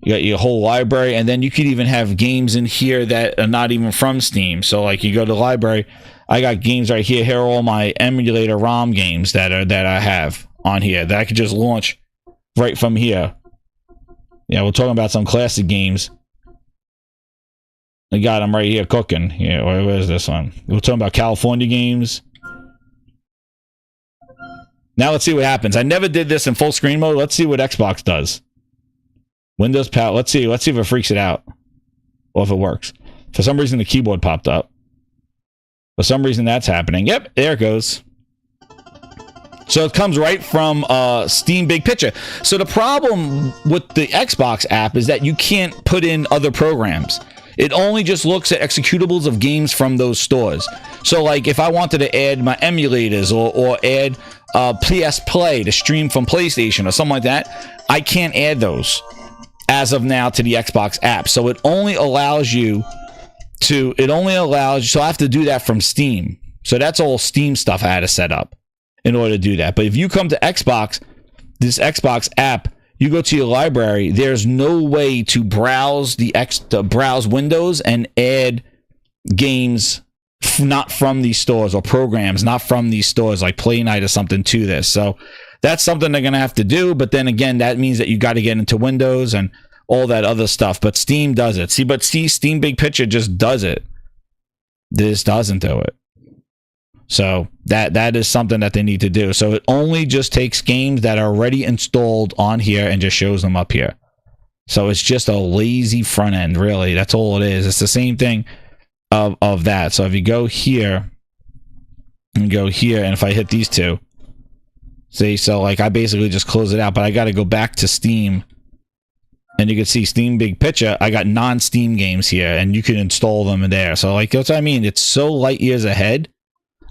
S1: your whole library, and then you could even have games in here that are not even from Steam. So, like, you go to the library, I got games right here. Here are all my emulator ROM games that I have on here that I could just launch right from here. We're talking about some classic games. I got them right here cooking. Yeah, where's this one? We're talking about California games. Now let's see what happens. I never did this in full screen mode. Let's see what Xbox does. Windows Pal. Let's see if it freaks it out, or if it works. For some reason, the keyboard popped up. For some reason, that's happening. Yep, there it goes. So it comes right from Steam Big Picture. So the problem with the Xbox app is that you can't put in other programs. It only just looks at executables of games from those stores. So, like, if I wanted to add my emulators or add PS Play to stream from PlayStation or something like that, I can't add those as of now to the Xbox app. So it only allows you so I have to do that from Steam. So that's all Steam stuff I had to set up in order to do that. But if you come to Xbox, this Xbox app, you go to your library, there's no way to browse browse Windows and add games not from these stores, or programs not from these stores, like Play Night or something, to this. So that's something they're going to have to do. But then again, that means that you got to get into Windows and all that other stuff. But Steam does it. Steam Big Picture just does it. This doesn't do it. So that is something that they need to do. So it only just takes games that are already installed on here and just shows them up here. So it's just a lazy front end, really. That's all it is. It's the same thing of that. So if you go here and go here, and if I hit these two, see, so like I basically just close it out, but I got to go back to Steam, and you can see Steam Big Picture. I got non-Steam games here, and you can install them in there. So like, that's what I mean. It's so light years ahead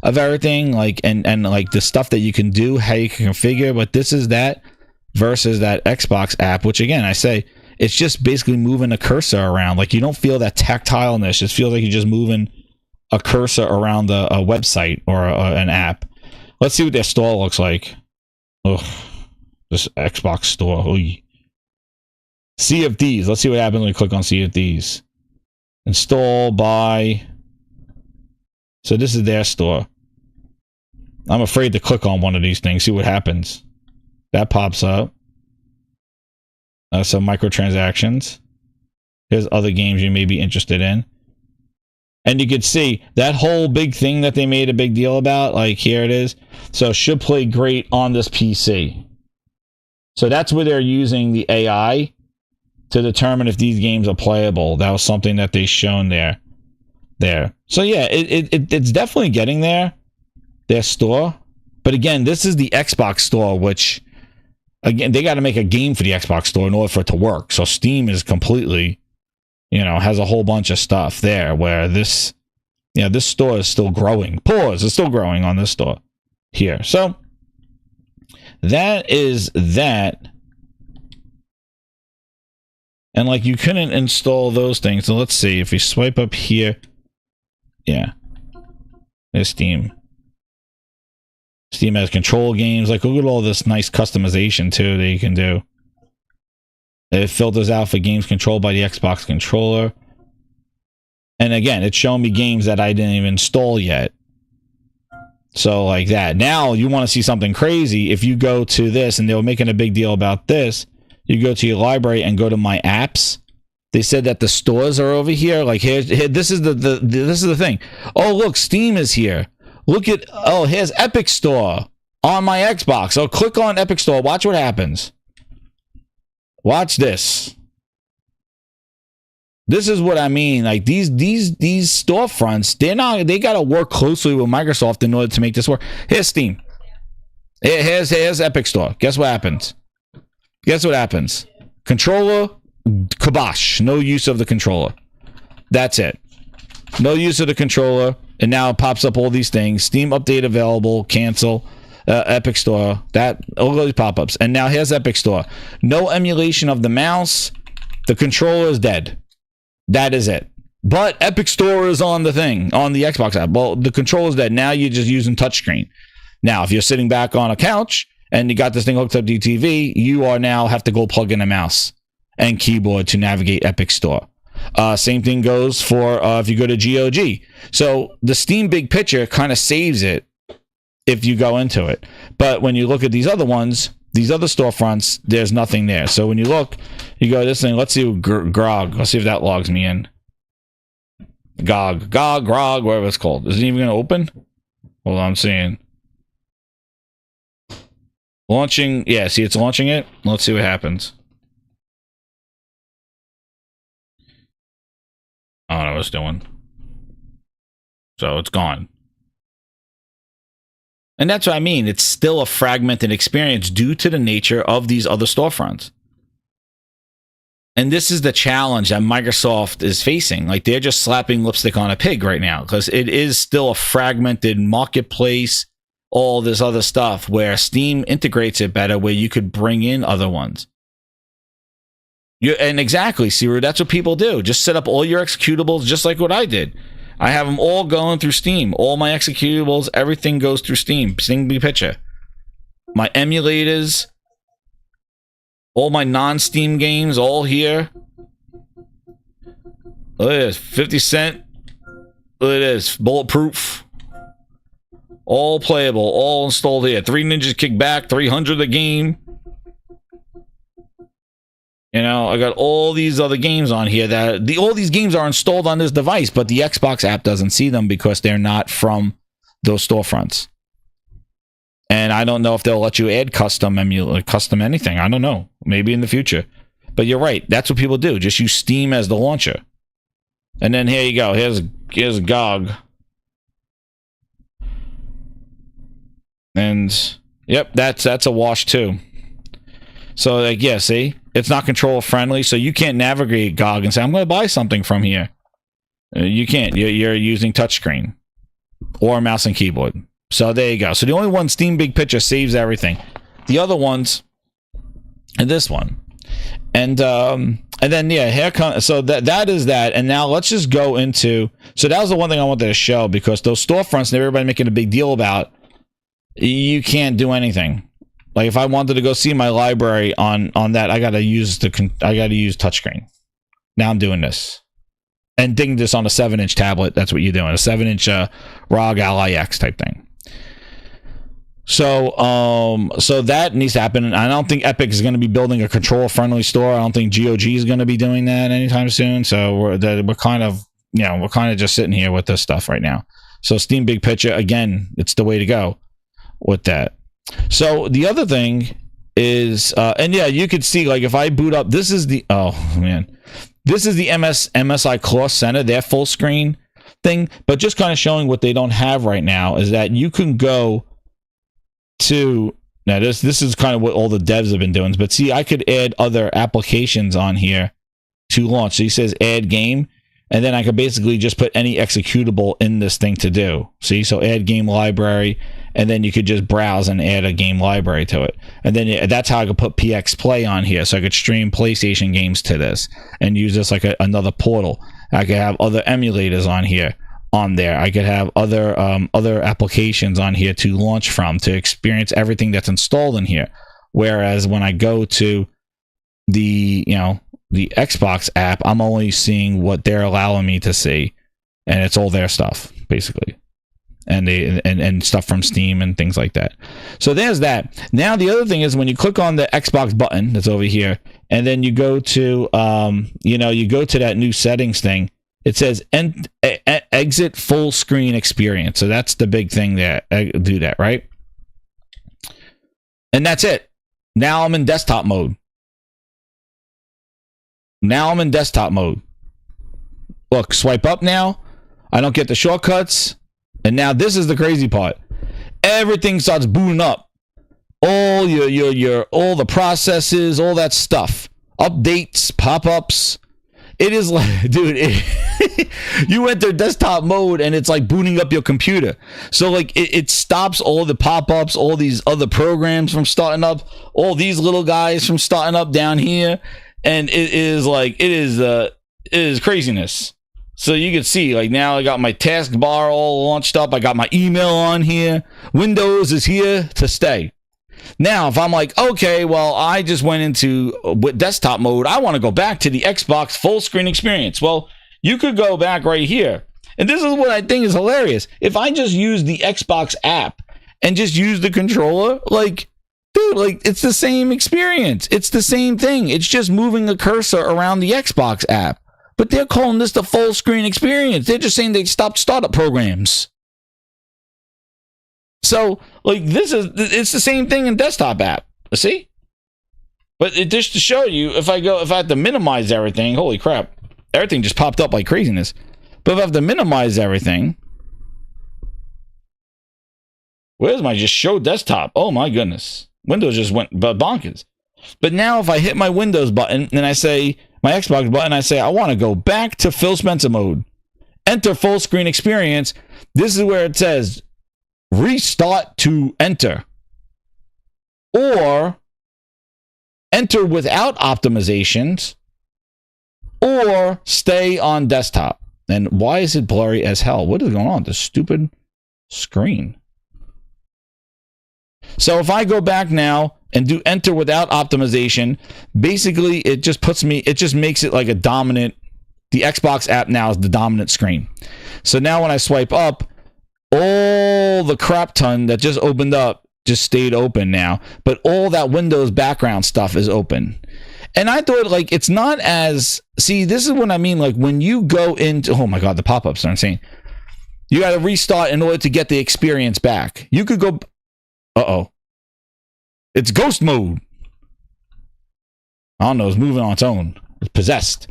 S1: of everything, like, and like the stuff that you can do, how you can configure. But this is that versus that Xbox app, which again, I say, it's just basically moving a cursor around. Like, you don't feel that tactileness. It feels like you're just moving a cursor around a website or an app. Let's see what their store looks like. Ugh, this Xbox store. Oy. Sea of Thieves. Let's see what happens when we click on Sea of Thieves. Install, buy. So this is their store. I'm afraid to click on one of these things. See what happens. That pops up. Some microtransactions. Here's other games you may be interested in. And you could see that whole big thing that they made a big deal about. Like, here it is. So should play great on this PC. So that's where they're using the AI to determine if these games are playable. That was something that they shown there. So yeah, it's definitely getting there, their store. But again, this is the Xbox store, which again, they got to make a game for the Xbox store in order for it to work. So Steam is completely, has a whole bunch of stuff there where this store is still growing. Pause, it's still growing on this store here. So that is that. And like you couldn't install those things. So let's see if we swipe up here. Yeah. There's Steam. Steam has control games. Like, look at all this nice customization too that you can do. It filters out for games controlled by the Xbox controller. And again, it's showing me games that I didn't even install yet. So like that. Now you want to see something crazy. If you go to this, and they were making a big deal about this, you go to your library and go to my apps. They said that the stores are over here. Like here this is the thing. Oh, look, Steam is here. Look at, here's Epic Store on my Xbox. Oh, click on Epic Store. Watch what happens. Watch this. This is what I mean. Like these storefronts, they got to work closely with Microsoft in order to make this work. Here's Steam. Here's Epic Store. Guess what happens? Controller, kibosh. No use of the controller. That's it. No use of the controller. And now it pops up all these things. Steam update available. Cancel. Epic Store. All those pop-ups. And now here's Epic Store. No emulation of the mouse. The controller is dead. That is it. But Epic Store is on the thing. On the Xbox app. Well, the controller is dead. Now you're just using touchscreen. Now, if you're sitting back on a couch and you got this thing hooked up to your TV, you are now have to go plug in a mouse and keyboard to navigate Epic Store. Same thing goes for if you go to GOG. So the Steam Big Picture kind of saves it if you go into it. But when you look at these other ones, these other storefronts, there's nothing there. So when you look, you go to this thing. Let's see Grog. Let's see if that logs me in. Grog, whatever it's called. Is it even going to open? Hold on, I'm seeing. Launching. Yeah, see, it's launching it. Let's see what happens. I don't know what it's doing. So it's gone. And that's what I mean. It's still a fragmented experience due to the nature of these other storefronts. And this is the challenge that Microsoft is facing. Like, they're just slapping lipstick on a pig right now because it is still a fragmented marketplace, all this other stuff where Steam integrates it better, where you could bring in other ones. And exactly, Siru, that's what people do. Just set up all your executables just like what I did. I have them all going through Steam. All my executables, everything goes through Steam. Steam Big Picture. My emulators, all my non-Steam games, all here. Look at this. 50 Cent. Look at this. Bulletproof. All playable. All installed here. 3 Ninjas Kick Back. 300 a game. You know, I got all these other games on here that all these games are installed on this device, but the Xbox app doesn't see them because they're not from those storefronts. And I don't know if they'll let you add custom anything. I don't know. Maybe in the future. But you're right. That's what people do. Just use Steam as the launcher. And then here you go. Here's GOG. And yep, that's a wash too. So like, yeah, see? It's not controller friendly, so you can't navigate GOG and say, I'm going to buy something from here. You can't. You're using touchscreen or mouse and keyboard. So there you go. So the only one, Steam Big Picture, saves everything. The other ones, and this one. And then, yeah, here comes, so that is that. And now let's just go into, so that was the one thing I wanted to show, because those storefronts that everybody making a big deal about, you can't do anything. Like if I wanted to go see my library on that, I gotta use touchscreen. Now I'm doing this, and ding this on a 7-inch tablet. That's what you're doing, a 7-inch ROG Ally X type thing. So that needs to happen. And I don't think Epic is going to be building a controller friendly store. I don't think GOG is going to be doing that anytime soon. So we're kind of just sitting here with this stuff right now. So Steam Big Picture, again, it's the way to go with that. So the other thing is, and yeah, you could see, like, if I boot up, this is the, oh man, this is the MSI Claw Center, their full screen thing, but just kind of showing what they don't have right now is that you can go to, now this is kind of what all the devs have been doing, but see, I could add other applications on here to launch. So he says add game, and then I could basically just put any executable in this thing to do. See, so add game library, and then you could just browse and add a game library to it. And then that's how I could put PX Play on here, so I could stream PlayStation games to this and use this like another portal. I could have other emulators on there. I could have other applications on here to launch from, to experience everything that's installed in here. Whereas when I go to the Xbox app, I'm only seeing what they're allowing me to see, and it's all their stuff basically, and stuff from Steam and things like that. So there's that. Now the other thing is when you click on the Xbox button that's over here, and then you go to you go to that new settings thing. It says exit full screen experience. So that's the big thing there. Do that, right? And that's it. Now I'm in desktop mode. Look, swipe up now. I don't get the shortcuts. And now this is the crazy part. Everything starts booting up. All your all the processes, all that stuff. Updates, pop-ups. It is like, dude, you enter desktop mode and it's like booting up your computer. So like it stops all the pop-ups, all these other programs from starting up, all these little guys from starting up down here. And it is craziness. So you can see, like, now I got my taskbar all launched up. I got my email on here. Windows is here to stay. Now, if I'm like, okay, well, I just went into desktop mode. I want to go back to the Xbox full screen experience. Well, you could go back right here. And this is what I think is hilarious. If I just use the Xbox app and just use the controller, like, dude, like, it's the same experience. It's the same thing. It's just moving a cursor around the Xbox app. But they're calling this the full screen experience. They're just saying they stopped startup programs. So, like, it's the same thing in desktop app. See? But it just to show you, if I have to minimize everything, holy crap, everything just popped up like craziness. But if I have to minimize everything, where's my just show desktop? Oh my goodness. Windows just went bonkers. But now if I hit my Windows button and I say, my Xbox button, I say, I want to go back to Phil Spencer mode. Enter full screen experience. This is where it says, restart to enter. Or enter without optimizations. Or stay on desktop. And why is it blurry as hell? What is going on with this stupid screen? So if I go back now and do enter without optimization, basically it just makes it like a dominant, the Xbox app now is the dominant screen. So now when I swipe up, all the crap ton that just opened up just stayed open now, but all that Windows background stuff is open. And I thought, like, it's not as, see, this is what I mean, like, when you go into, oh my God, the pop-ups are insane. You got to restart in order to get the experience back. You could go, it's ghost mode. I don't know, it's moving on its own. It's possessed.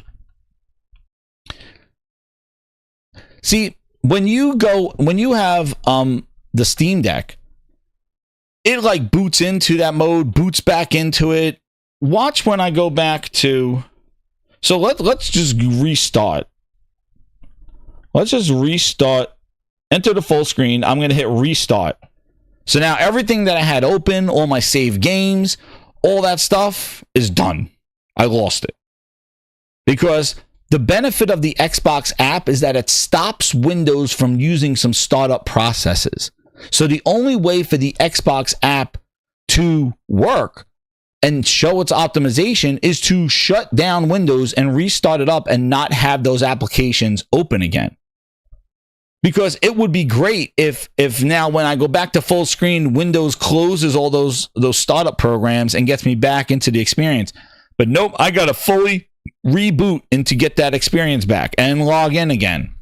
S1: See, when you have the Steam Deck, it like boots into that mode, boots back into it. Watch when I go back to, so let's just restart. Let's just restart. Enter the full screen. I'm going to hit restart. So now everything that I had open, all my saved games, all that stuff is done. I lost it. Because the benefit of the Xbox app is that it stops Windows from using some startup processes. So the only way for the Xbox app to work and show its optimization is to shut down Windows and restart it up and not have those applications open again. Because it would be great if now when I go back to full screen, Windows closes all those startup programs and gets me back into the experience. But nope, I got to fully reboot and to get that experience back and log in again.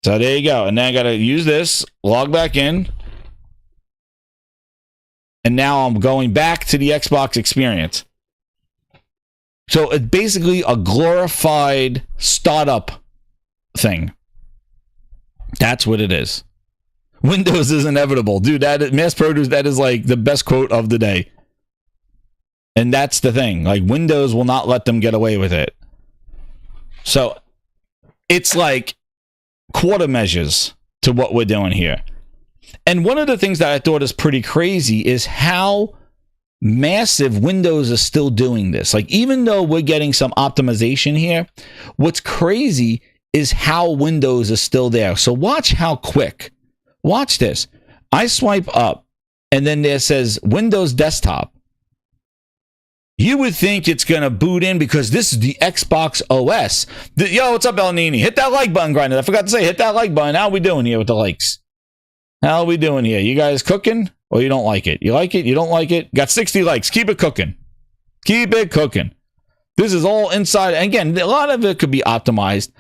S1: So there you go. And then I got to use this, log back in. And now I'm going back to the Xbox experience. So it's basically a glorified startup thing. That's what it is. Windows is inevitable. Dude, that mass produce, that is like the best quote of the day. And that's the thing. Like, Windows will not let them get away with it. So it's like quarter measures to what we're doing here. And one of the things that I thought is pretty crazy is how massive Windows is still doing this. Like, even though we're getting some optimization here, what's crazy is how Windows is still there. So watch how quick. Watch this. I swipe up, and then there says Windows Desktop. You would think it's going to boot in because this is the Xbox OS. Yo, what's up, El Nini? Hit that like button, Grinders. I forgot to say, hit that like button. How are we doing here with the likes? How are we doing here? You guys cooking or you don't like it? You like it? You don't like it? Got 60 likes. Keep it cooking. Keep it cooking. This is all inside. Again, a lot of it could be optimized.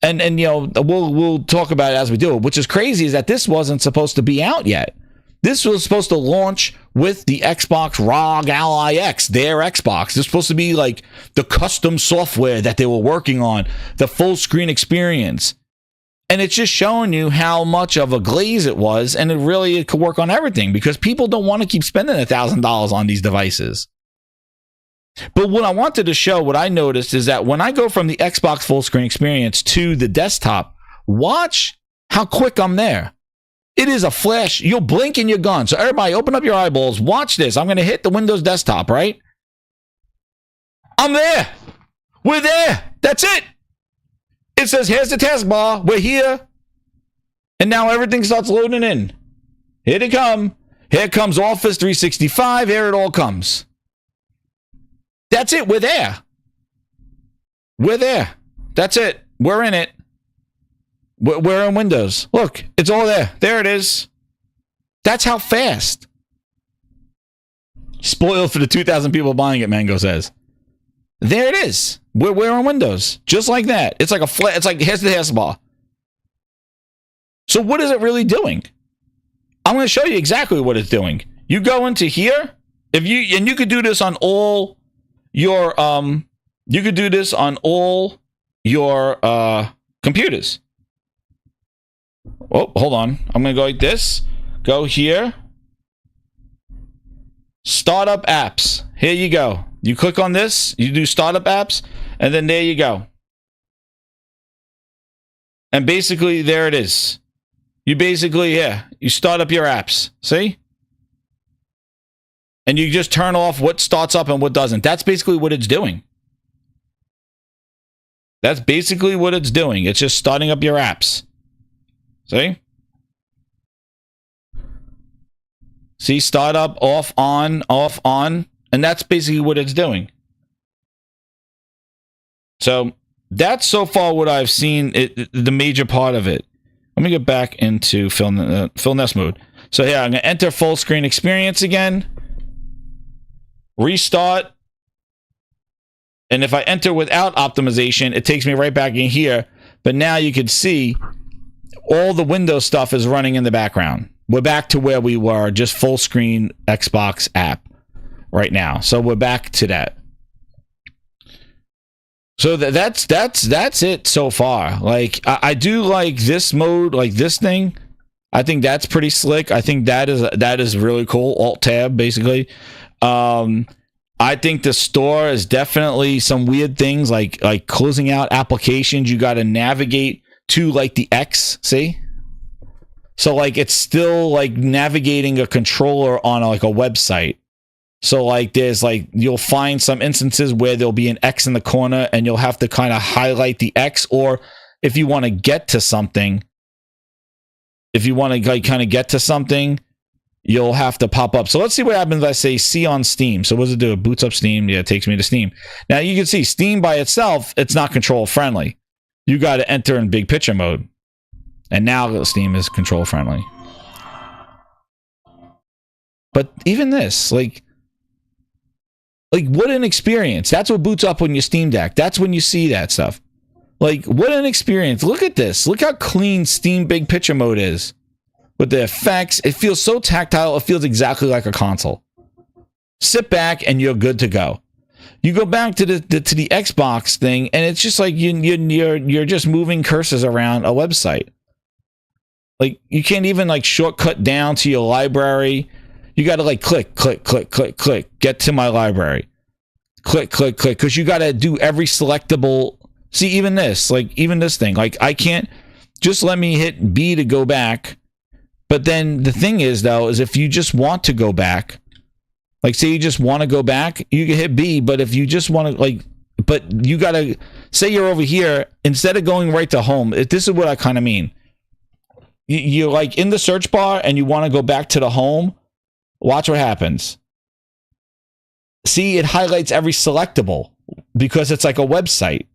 S1: And you know, we'll talk about it as we do it. Which is crazy is that this wasn't supposed to be out yet. This was supposed to launch with the Xbox Rog Ally X, their Xbox. It's supposed to be like the custom software that they were working on, the full screen experience. And it's just showing you how much of a glaze it was, and it could work on everything because people don't want to keep spending $1,000 on these devices. But what I wanted to show, what I noticed is that when I go from the Xbox full screen experience to the desktop, watch how quick I'm there. It is a flash. You'll blink and you're gone. So everybody, open up your eyeballs. Watch this. I'm going to hit the Windows desktop, right? I'm there. We're there. That's it. It says, here's the taskbar. We're here. And now everything starts loading in. Here they come. Here comes Office 365. Here it all comes. That's it. We're there. We're there. That's it. We're in it. We're in Windows. Look, it's all there. There it is. That's how fast. Spoiled for the 2,000 people buying it, Mango says. There it is. We're on Windows. Just like that. It's like it's like, here's the taskbar. So what is it really doing? I'm going to show you exactly what it's doing. You go into here. You could do this on all your, computers. Oh, hold on. I'm going to go like this. Go here. Startup apps. Here you go. You click on this. You do startup apps. And then there you go. And basically, there it is. You basically, you start up your apps. See? And you just turn off what starts up and what doesn't. That's basically what it's doing. That's basically what it's doing. It's just starting up your apps. See? See, start up, off, on, and that's basically what it's doing. So that's so far what I've seen, the major part of it. Let me get back into Phil Ness mode. So yeah, I'm going to enter full screen experience again. Restart. And if I enter without optimization, it takes me right back in here. But now you can see all the Windows stuff is running in the background. We're back to where we were, just full screen Xbox app right now. So we're back to that. So that's it so far. Like I do like this mode, like this thing. I think that's pretty slick. I think that is really cool. Alt tab basically. I think the store is definitely some weird things like closing out applications. You got to navigate to like the X, see? So like it's still like navigating a controller on like a website. So like there's like you'll find some instances where there'll be an X in the corner and you'll have to kind of highlight the X, or if you want to get to something, you'll have to pop up. So let's see what happens if I say C on Steam. So what does it do? It boots up Steam. Yeah, it takes me to Steam. Now you can see Steam by itself, it's not control friendly. You got to enter in big picture mode. And now Steam is control friendly. But even this, like what an experience. That's what boots up on your Steam Deck. That's when you see that stuff. Like what an experience. Look at this. Look how clean Steam big picture mode is. with the effects. It feels so tactile. It feels exactly like a console. Sit back and you're good to go. You go back to the Xbox thing, and it's just like you're just moving cursors around a website. Like, you can't even like shortcut down to your library. You got to like click, get to my library. Click, because you got to do every selectable. See, even this thing, like, I can't just let me hit B to go back. But then the thing is, though, is if you just want to go back, like, say you just want to go back, you can hit B. But if you just want to, like, but you got to say you're over here, instead of going right to home, this is what I kind of mean. You're like in the search bar and you want to go back to the home. Watch what happens. See, it highlights every selectable because it's like a website.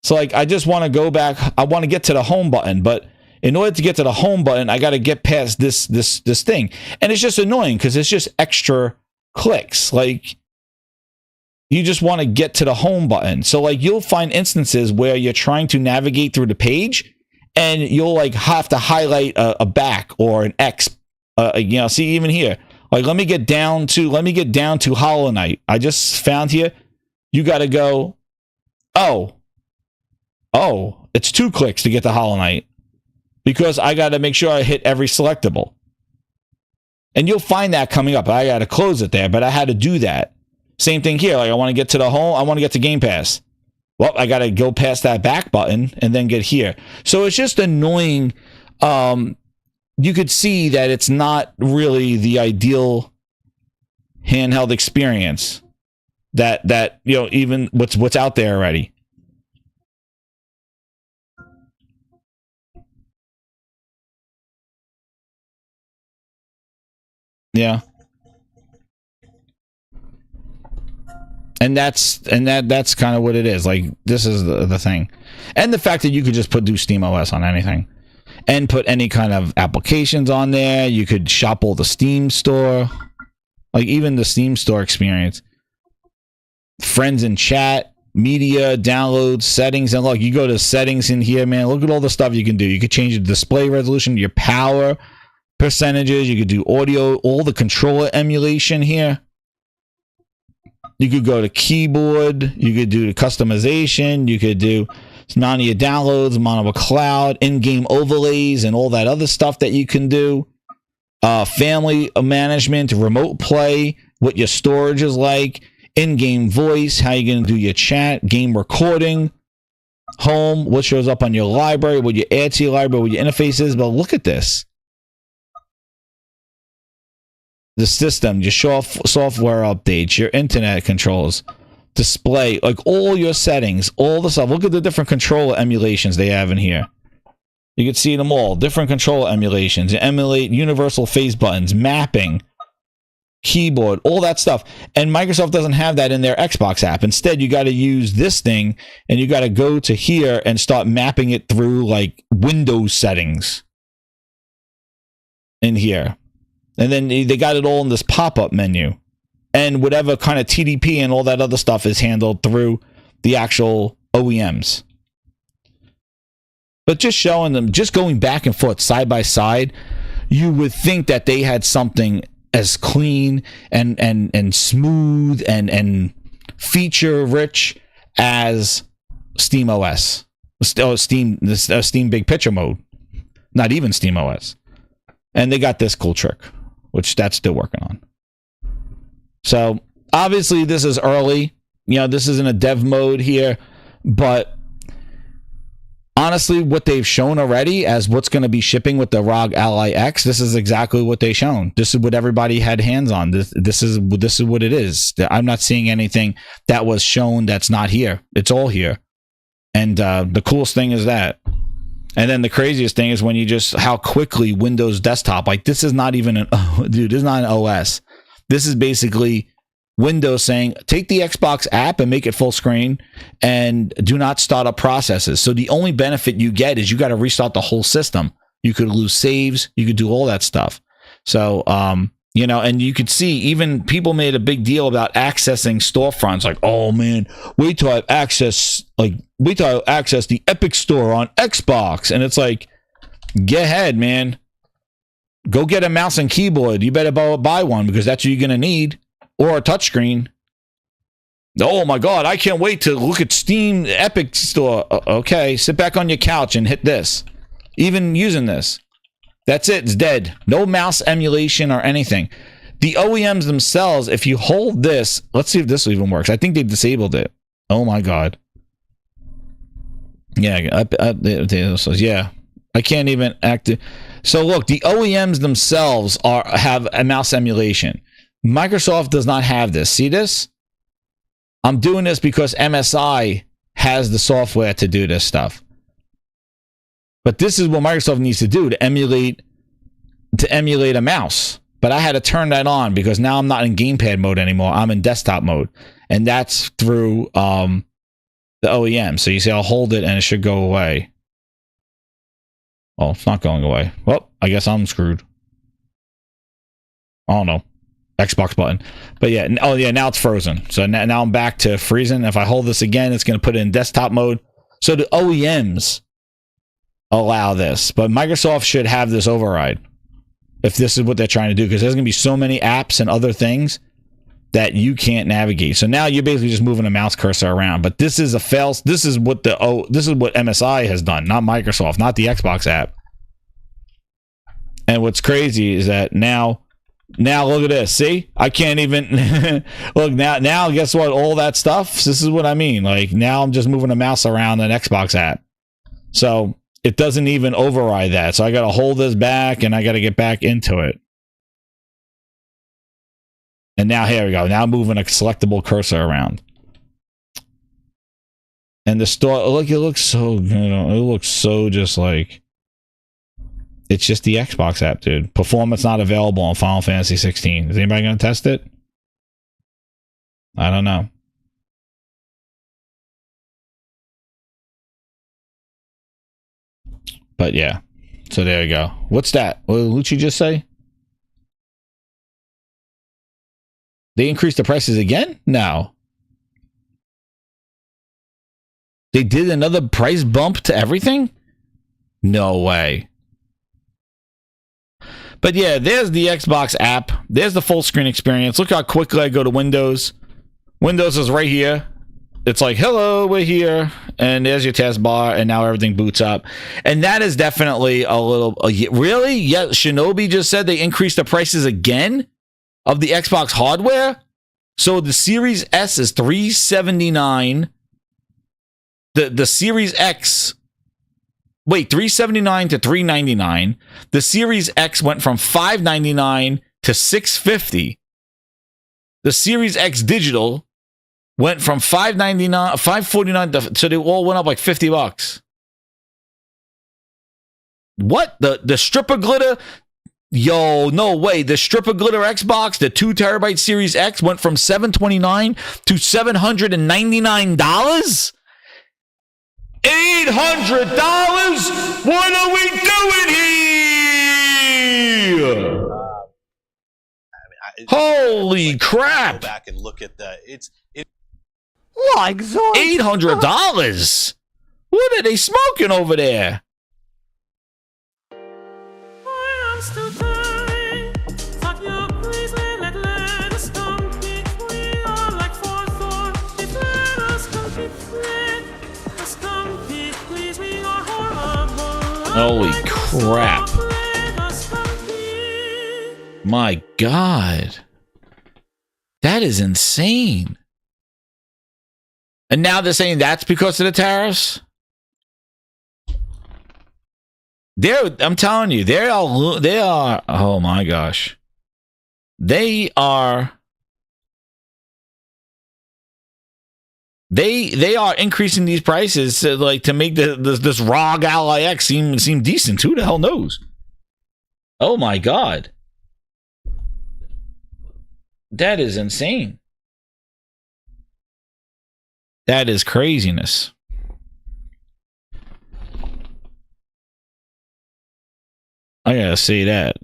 S1: So, like, I just want to go back. I want to get to the home button, but in order to get to the home button, I got to get past this thing. And it's just annoying because it's just extra clicks. Like, you just want to get to the home button. So, like, you'll find instances where you're trying to navigate through the page and you'll, like, have to highlight a back or an X. See, even here. Like, let me get down to Hollow Knight. I just found here. You got to go. Oh, it's 2 clicks to get to Hollow Knight. Because I got to make sure I hit every selectable. And you'll find that coming up. I got to close it there, but I had to do that. Same thing here. Like, I want to get to the home. I want to get to Game Pass. Well, I got to go past that back button and then get here. So it's just annoying. You could see that it's not really the ideal handheld experience that even what's out there already. Yeah. And that's kind of what it is. Like, this is the thing. And the fact that you could just do SteamOS on anything and put any kind of applications on there. You could shop all the Steam store, like even the Steam store experience, friends in chat, media, downloads, settings. And look, you go to settings in here, man, look at all the stuff you can do. You could change the display resolution, your power percentages. You could do audio, all the controller emulation here. You could go to keyboard. You could do the customization. You could do none of your downloads, mono cloud, in-game overlays, and all that other stuff that you can do. Family management, remote play, what your storage is like, in-game voice, how you're going to do your chat, game recording, home, what shows up on your library, what you add to your library, what your interface is. But look at this. The system, your software updates, your internet controls, display, like all your settings, all the stuff. Look at the different controller emulations they have in here. You can see them all. Different controller emulations. You emulate universal face buttons, mapping, keyboard, all that stuff. And Microsoft doesn't have that in their Xbox app. Instead, you got to use this thing and you got to go to here and start mapping it through like Windows settings in here. And then they got it all in this pop-up menu. And whatever kind of TDP and all that other stuff is handled through the actual OEMs. But just showing them, just going back and forth side by side, you would think that they had something as clean and smooth and feature rich as SteamOS. Steam Big Picture mode. Not even SteamOS. And they got this cool trick, which that's still working on. So obviously this is early. This is in a dev mode here, but honestly, what they've shown already as what's going to be shipping with the ROG Ally X, this is exactly what they've shown. This is what everybody had hands on. This is what it is. I'm not seeing anything that was shown that's not here. It's all here. And the coolest thing is that. And then the craziest thing is when you just how quickly Windows Desktop, like this is not even this is not an OS. This is basically Windows saying, take the Xbox app and make it full screen and do not start up processes. So the only benefit you get is you got to restart the whole system. You could lose saves. You could do all that stuff. So, and you could see even people made a big deal about accessing storefronts. Like, oh man, wait till I access the Epic Store on Xbox. And it's like, Get ahead, man. Go get a mouse and keyboard. You better buy one because that's what you're gonna need, or a touchscreen. Oh my God, I can't wait to look at Steam Epic Store. Okay, sit back on your couch and hit this. Even using this. That's it, it's dead. No mouse emulation or anything. The OEMs themselves, if you hold this, let's see if this even works. I think they disabled it. Oh my God. Yeah, yeah. I can't even act. So look, the OEMs themselves have a mouse emulation. Microsoft does not have this. See this? I'm doing this because MSI has the software to do this stuff. But this is what Microsoft needs to do to emulate a mouse. But I had to turn that on because now I'm not in gamepad mode anymore. I'm in desktop mode. And that's through the OEM. So you see, I'll hold it and it should go away. Oh, it's not going away. Well, I guess I'm screwed. I don't know. Xbox button. But yeah, oh yeah, now it's frozen. So now I'm back to freezing. If I hold this again, it's going to put it in desktop mode. So the OEMs allow this. But Microsoft should have this override. If this is what they're trying to do. Because there's going to be so many apps and other things that you can't navigate. So now you're basically just moving a mouse cursor around. But this is a fail. This is what MSI has done, not Microsoft, not the Xbox app. And what's crazy is that now look at this. See, I can't even look now. Guess what? All that stuff. This is what I mean. Like now, I'm just moving a mouse around an Xbox app, so it doesn't even override that. So I got to hold this back, and I got to get back into it. And now here we go. Now I'm moving a selectable cursor around. And the store, look, it looks so, it looks so just like, it's just the Xbox app, dude. Performance not available on Final Fantasy 16. Is anybody going to test it? I don't know. But yeah. So there you go. What's that? What did Lucci just say? They increased the prices again? No. They did another price bump to everything? No way. But yeah, there's the Xbox app. There's the full screen experience. Look how quickly I go to Windows. Windows is right here. It's like, hello, we're here. And there's your taskbar, and now everything boots up. And that is definitely a little... really? Yeah, Shinobi just said they increased the prices again of the Xbox hardware? So the Series S is $379. The Series X... Wait, $379 to $399. The Series X went from $599 to $650. The Series X Digital went from $549 to, so they all went up like $50. What? The stripper glitter? Yo, no way. The stripper glitter Xbox, the 2 terabyte Series X went from $729 to $799? $800? What are we doing here? Holy crap!
S18: Go back and look at the
S1: like $800. What are they smoking over there? Holy crap. My God. That is insane. And now they're saying that's because of the tariffs? I'm telling you, they are, oh my gosh. They are increasing these prices to make this ROG Ally X seem decent. Who the hell knows? Oh my God. That is insane. That is craziness. I gotta see that.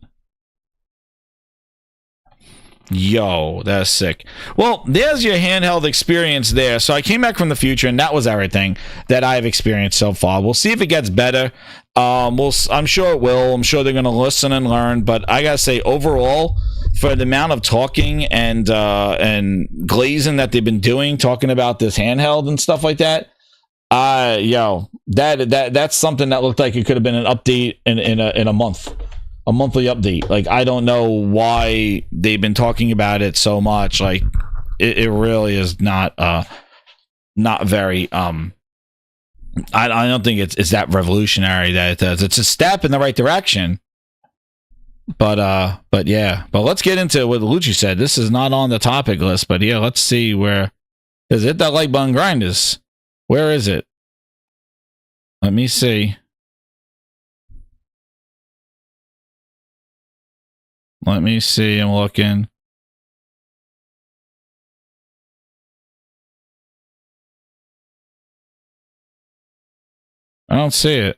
S1: Yo, that's sick. Well, there's your handheld experience there. So I came back from the future, and that was everything that I've experienced so far. We'll see if it gets better. I'm sure it will. I'm sure they're going to listen and learn. But I got to say, overall, for the amount of talking and glazing that they've been doing, talking about this handheld and stuff like that, that's something that looked like it could have been an update in a month. A monthly update. Like, I don't know why they've been talking about it so much. Like, it really is not very I don't think it's that revolutionary that it does. It's a step in the right direction. But yeah. But let's get into what Lucci said. This is not on the topic list, but yeah, let's see where is it. That like button grinders. Where is it? Let me see. Let me see. I'm looking. I don't see it.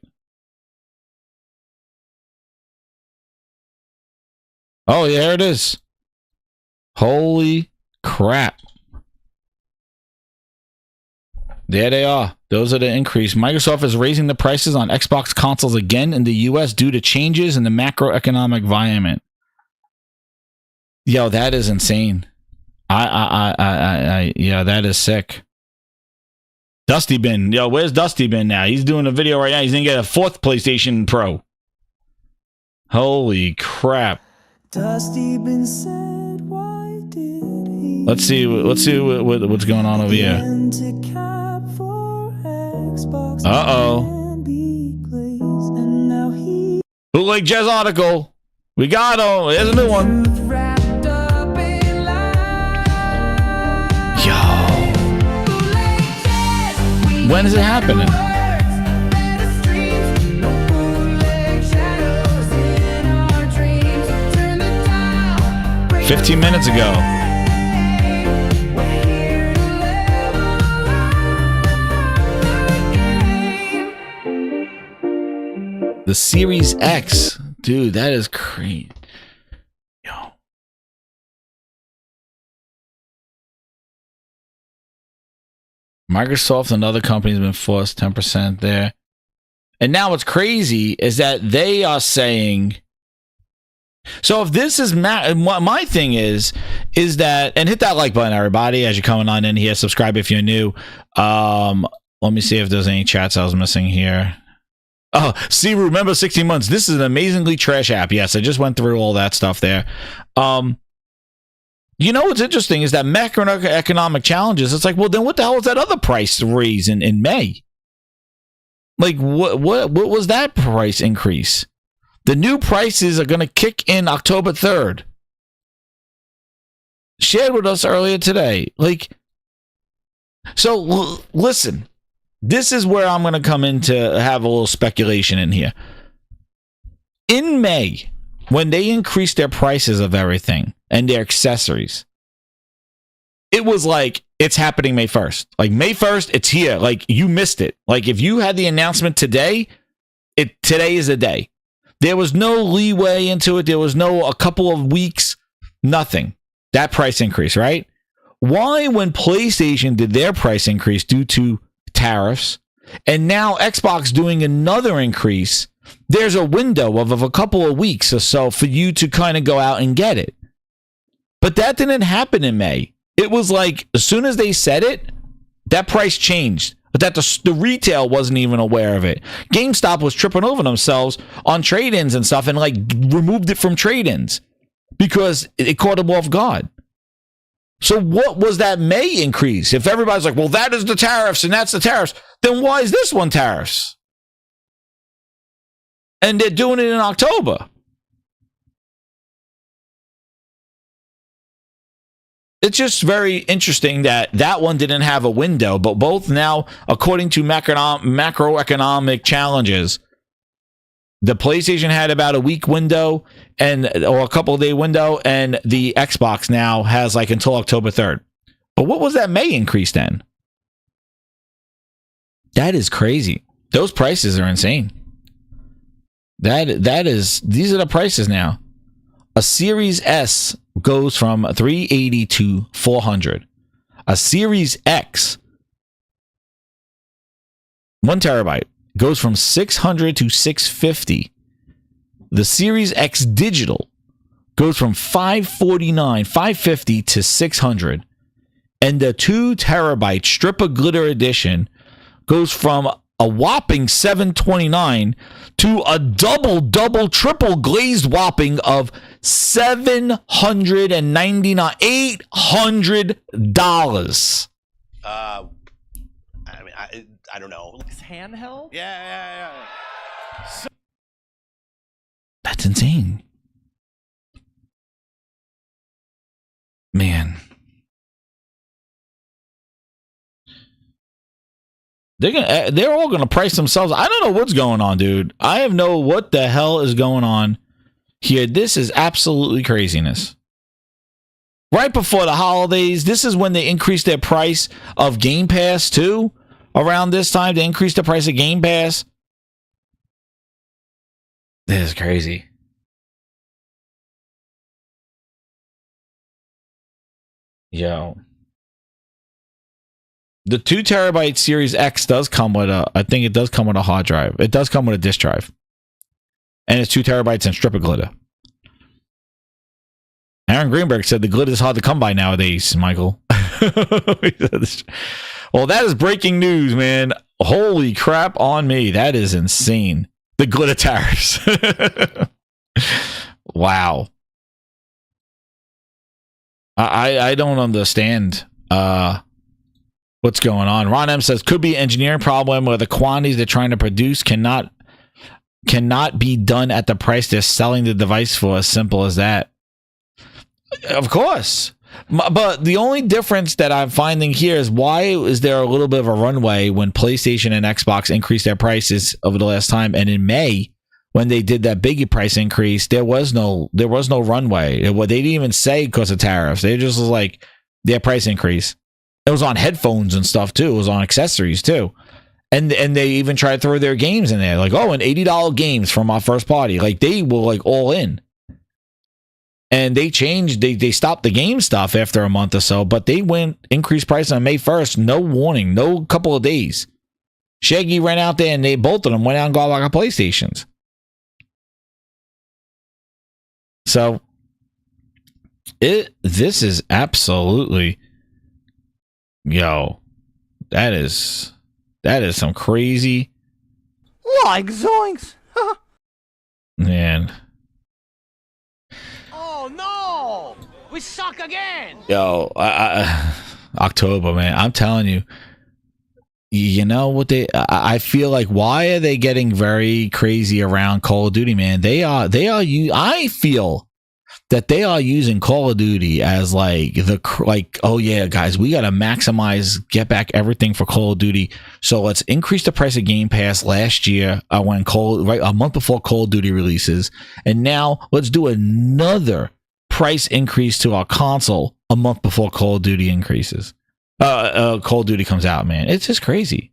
S1: Oh, yeah, there it is. Holy crap. There they are. Those are the increase. Microsoft is raising the prices on Xbox consoles again in the US due to changes in the macroeconomic environment. Yo, that is insane. Yeah, that is sick. Dusty Bin. Yo, where's Dusty Bin now? He's doing a video right now. He's gonna get a 4th PlayStation Pro. Holy crap. Dusty Bin said, why did he let's see what's going on over here. Uh-oh. Bootleg Jazz article. We got him. There's a new one. When is it happening? 15 minutes ago. The Series X. Dude, that is crazy. Microsoft and other companies have been forced 10% there. And now what's crazy is that they are saying, so if this is my thing is that, and hit that like button, everybody, as you're coming on in here, subscribe if you're new. Let me see if there's any chats I was missing here. Oh, see, remember 16 months. This is an amazingly trash app. Yes, I just went through all that stuff there. You know what's interesting is that macroeconomic challenges. It's like, well, then what the hell was that other price raise in May? Like, what was that price increase? The new prices are going to kick in October 3rd. Shared with us earlier today. Like, so listen, this is where I'm going to come in to have a little speculation in here. In May, when they increased their prices of everything and their accessories, it was like, it's happening May 1st. Like, May 1st, it's here. Like, you missed it. Like, if you had the announcement today, today is the day. There was no leeway into it. There was no a couple of weeks, nothing. That price increase, right? Why, when PlayStation did their price increase due to tariffs, and now Xbox doing another increase, there's a window of a couple of weeks or so for you to kind of go out and get it. But that didn't happen in May. It was like, as soon as they said it, that price changed. But that the retail wasn't even aware of it. GameStop was tripping over themselves on trade-ins and stuff and like removed it from trade-ins because it caught them off guard. So what was that May increase? If everybody's like, well, that is the tariffs and that's the tariffs, then why is this one tariffs? And they're doing it in October. It's just very interesting that that one didn't have a window, but both now, according to macroeconomic challenges, the PlayStation had about a week window or a couple of day window, and the Xbox now has like until October 3rd. But what was that May increase then? That is crazy. Those prices are insane. These are the prices now. A Series S goes from 380 to 400. A Series X, 1 terabyte, goes from 600 to 650. The Series X Digital goes from 550 to 600. And the 2 terabyte Stripper Glitter Edition goes from a whopping $729 to a double triple glazed whopping of $799, $800.
S18: I mean, I don't know.
S8: Handheld?
S18: Yeah.
S1: That's insane, man. They're all gonna price themselves. I don't know what's going on, dude. I have no what the hell is going on here. This is absolutely craziness. Right before the holidays, this is when they increased their price of Game Pass too. Around this time, they increased the price of Game Pass. This is crazy. Yo. The 2 terabyte Series X does come with I think it does come with a hard drive. It does come with a disk drive. And it's 2 terabytes and stripper glitter. Aaron Greenberg said the glitter is hard to come by nowadays, Michael. Well, that is breaking news, man. Holy crap on me. That is insane. The glitter tariffs. Wow. I don't understand what's going on. Ron M says could be an engineering problem where the quantities they're trying to produce cannot be done at the price they're selling the device for. As simple as that. Of course. But the only difference that I'm finding here is why is there a little bit of a runway when PlayStation and Xbox increased their prices over the last time, and in May when they did that biggie price increase, there was no runway. They didn't even say because of tariffs. They just was like their price increase. It was on headphones and stuff too. It was on accessories too. And they even tried to throw their games in there. Like, oh, an $80 games from our first party. Like they were like all in. And they changed, they stopped the game stuff after a month or so, but they increased price on May 1st. No warning, no couple of days. Shaggy ran out there and both of them went out and got like a PlayStations. So this is absolutely, yo, that is some crazy.
S2: Like zoinks.
S1: Man.
S2: Oh no! We suck again!
S1: Yo, October, man. I'm telling you. You know what I feel like, why are they getting very crazy around Call of Duty, man? I feel that they are using Call of Duty as like oh yeah, guys, we got to get back everything for Call of Duty. So let's increase the price of Game Pass last year when a month before Call of Duty releases. And now let's do another price increase to our console a month before Call of Duty increases. Call of Duty comes out, man. It's just crazy.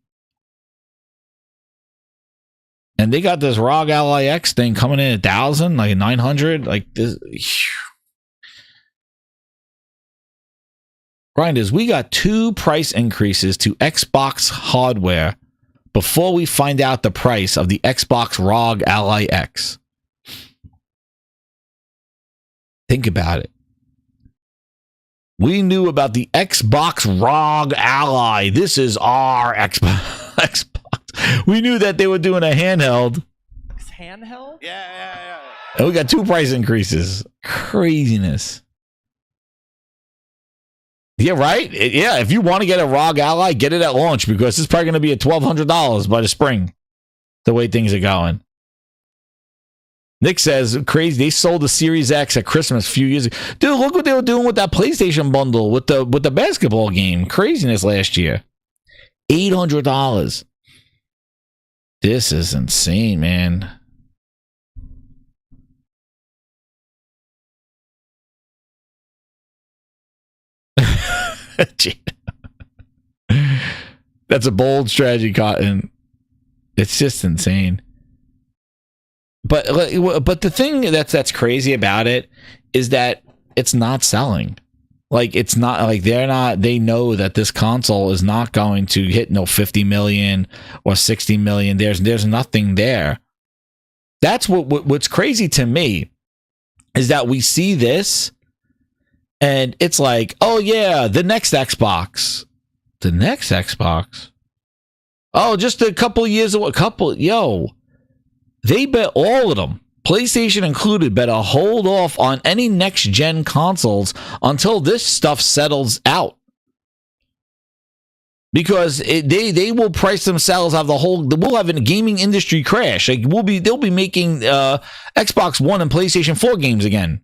S1: And they got this ROG Ally X thing coming in at 1,000, like 900, like this. Grinders, we got 2 price increases to Xbox hardware before we find out the price of the Xbox ROG Ally X. Think about it. We knew about the Xbox ROG Ally. This is our Xbox. We knew that they were doing a handheld.
S8: Handheld?
S18: Yeah.
S1: And we got 2 price increases. Craziness. Yeah, right? Yeah, if you want to get a ROG Ally, get it at launch because it's probably going to be at $1,200 by the spring. The way things are going. Nick says, crazy, they sold the Series X at Christmas a few years ago. Dude, look what they were doing with that PlayStation bundle with the basketball game. Craziness last year. $800. This is insane, man. That's a bold strategy, Cotton. It's just insane. But the thing that's crazy about it is that it's not selling. Like, it's not like they know that this console is not going to hit no 50 million or 60 million. There's nothing there. That's what's crazy to me is that we see this and it's like, oh yeah, the next Xbox. The next Xbox. Oh, just a couple of years ago. They bet all of them, PlayStation included, better hold off on any next-gen consoles until this stuff settles out. Because they will price themselves out of the whole. We'll have a gaming industry crash. Like they'll be making Xbox One and PlayStation 4 games again.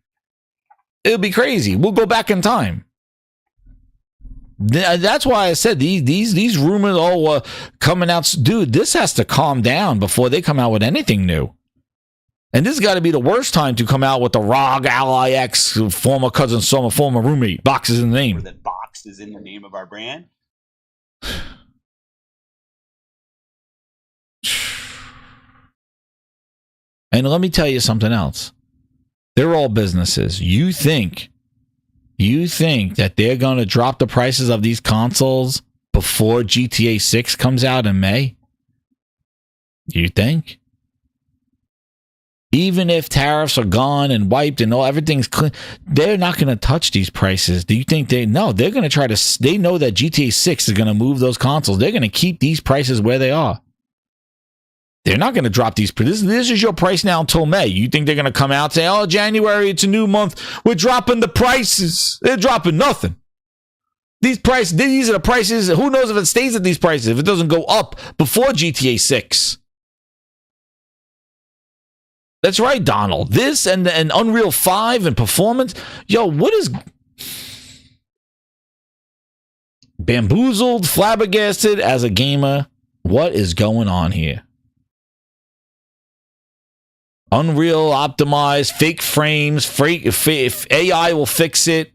S1: It'll be crazy. We'll go back in time. That's why I said these rumors all coming out. Dude, this has to calm down before they come out with anything new. And this has got to be the worst time to come out with the ROG Ally X, former cousin, former roommate. Box is in the name.
S19: That box is in the name of our brand.
S1: And let me tell you something else. They're all businesses. You think that they're going to drop the prices of these consoles before GTA 6 comes out in May? You think? Even if tariffs are gone and wiped and everything's clean, they're not going to touch these prices. Do you think they're going to try to, they know that GTA 6 is going to move those consoles. They're going to keep these prices where they are. They're not going to drop these. This is your price now until May. You think they're going to come out and say, oh, January, it's a new month. We're dropping the prices. They're dropping nothing. These are the prices. Who knows if it stays at these prices, if it doesn't go up before GTA 6. That's right, Donald. This and Unreal 5 and performance. Yo, what is bamboozled, flabbergasted as a gamer? What is going on here? Unreal optimized, fake frames, AI will fix it.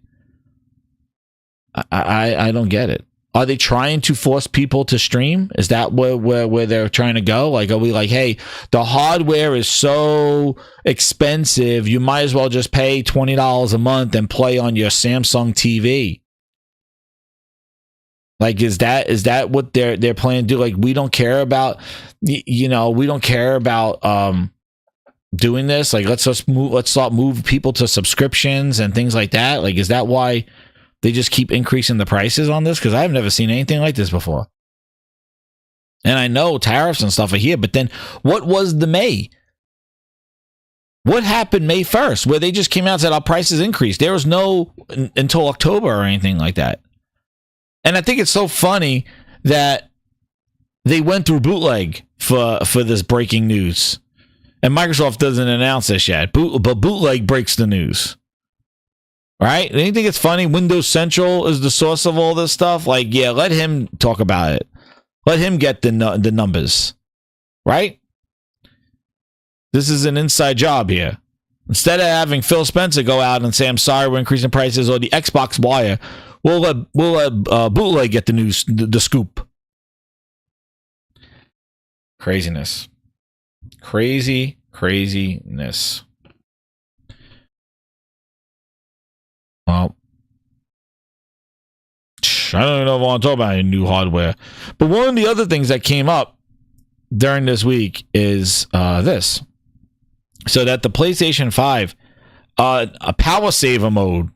S1: I don't get it. Are they trying to force people to stream? Is that where they're trying to go? Like, are we like, hey, the hardware is so expensive, you might as well just pay $20 a month and play on your Samsung TV? Like, is that what they're planning to do? Like, we don't care about, we don't care about doing this. Like, let's start move people to subscriptions and things like that. Like, is that why they just keep increasing the prices on this? Because I've never seen anything like this before. And I know tariffs and stuff are here, but then what was the May? What happened May 1st, where they just came out and said our prices increased? There was no until October or anything like that. And I think it's so funny that they went through bootleg for this breaking news. And Microsoft doesn't announce this yet, but bootleg breaks the news. Right? And you think it's funny? Windows Central is the source of all this stuff. Like, yeah, let him talk about it. Let him get the numbers. Right? This is an inside job here. Instead of having Phil Spencer go out and say, I'm sorry, we're increasing prices, or the Xbox Wire, we'll let bootleg get the news, the scoop. Craziness. Craziness. Well, I don't even know if I want to talk about any new hardware. But one of the other things that came up during this week is this. So that the PlayStation 5, a power saver mode,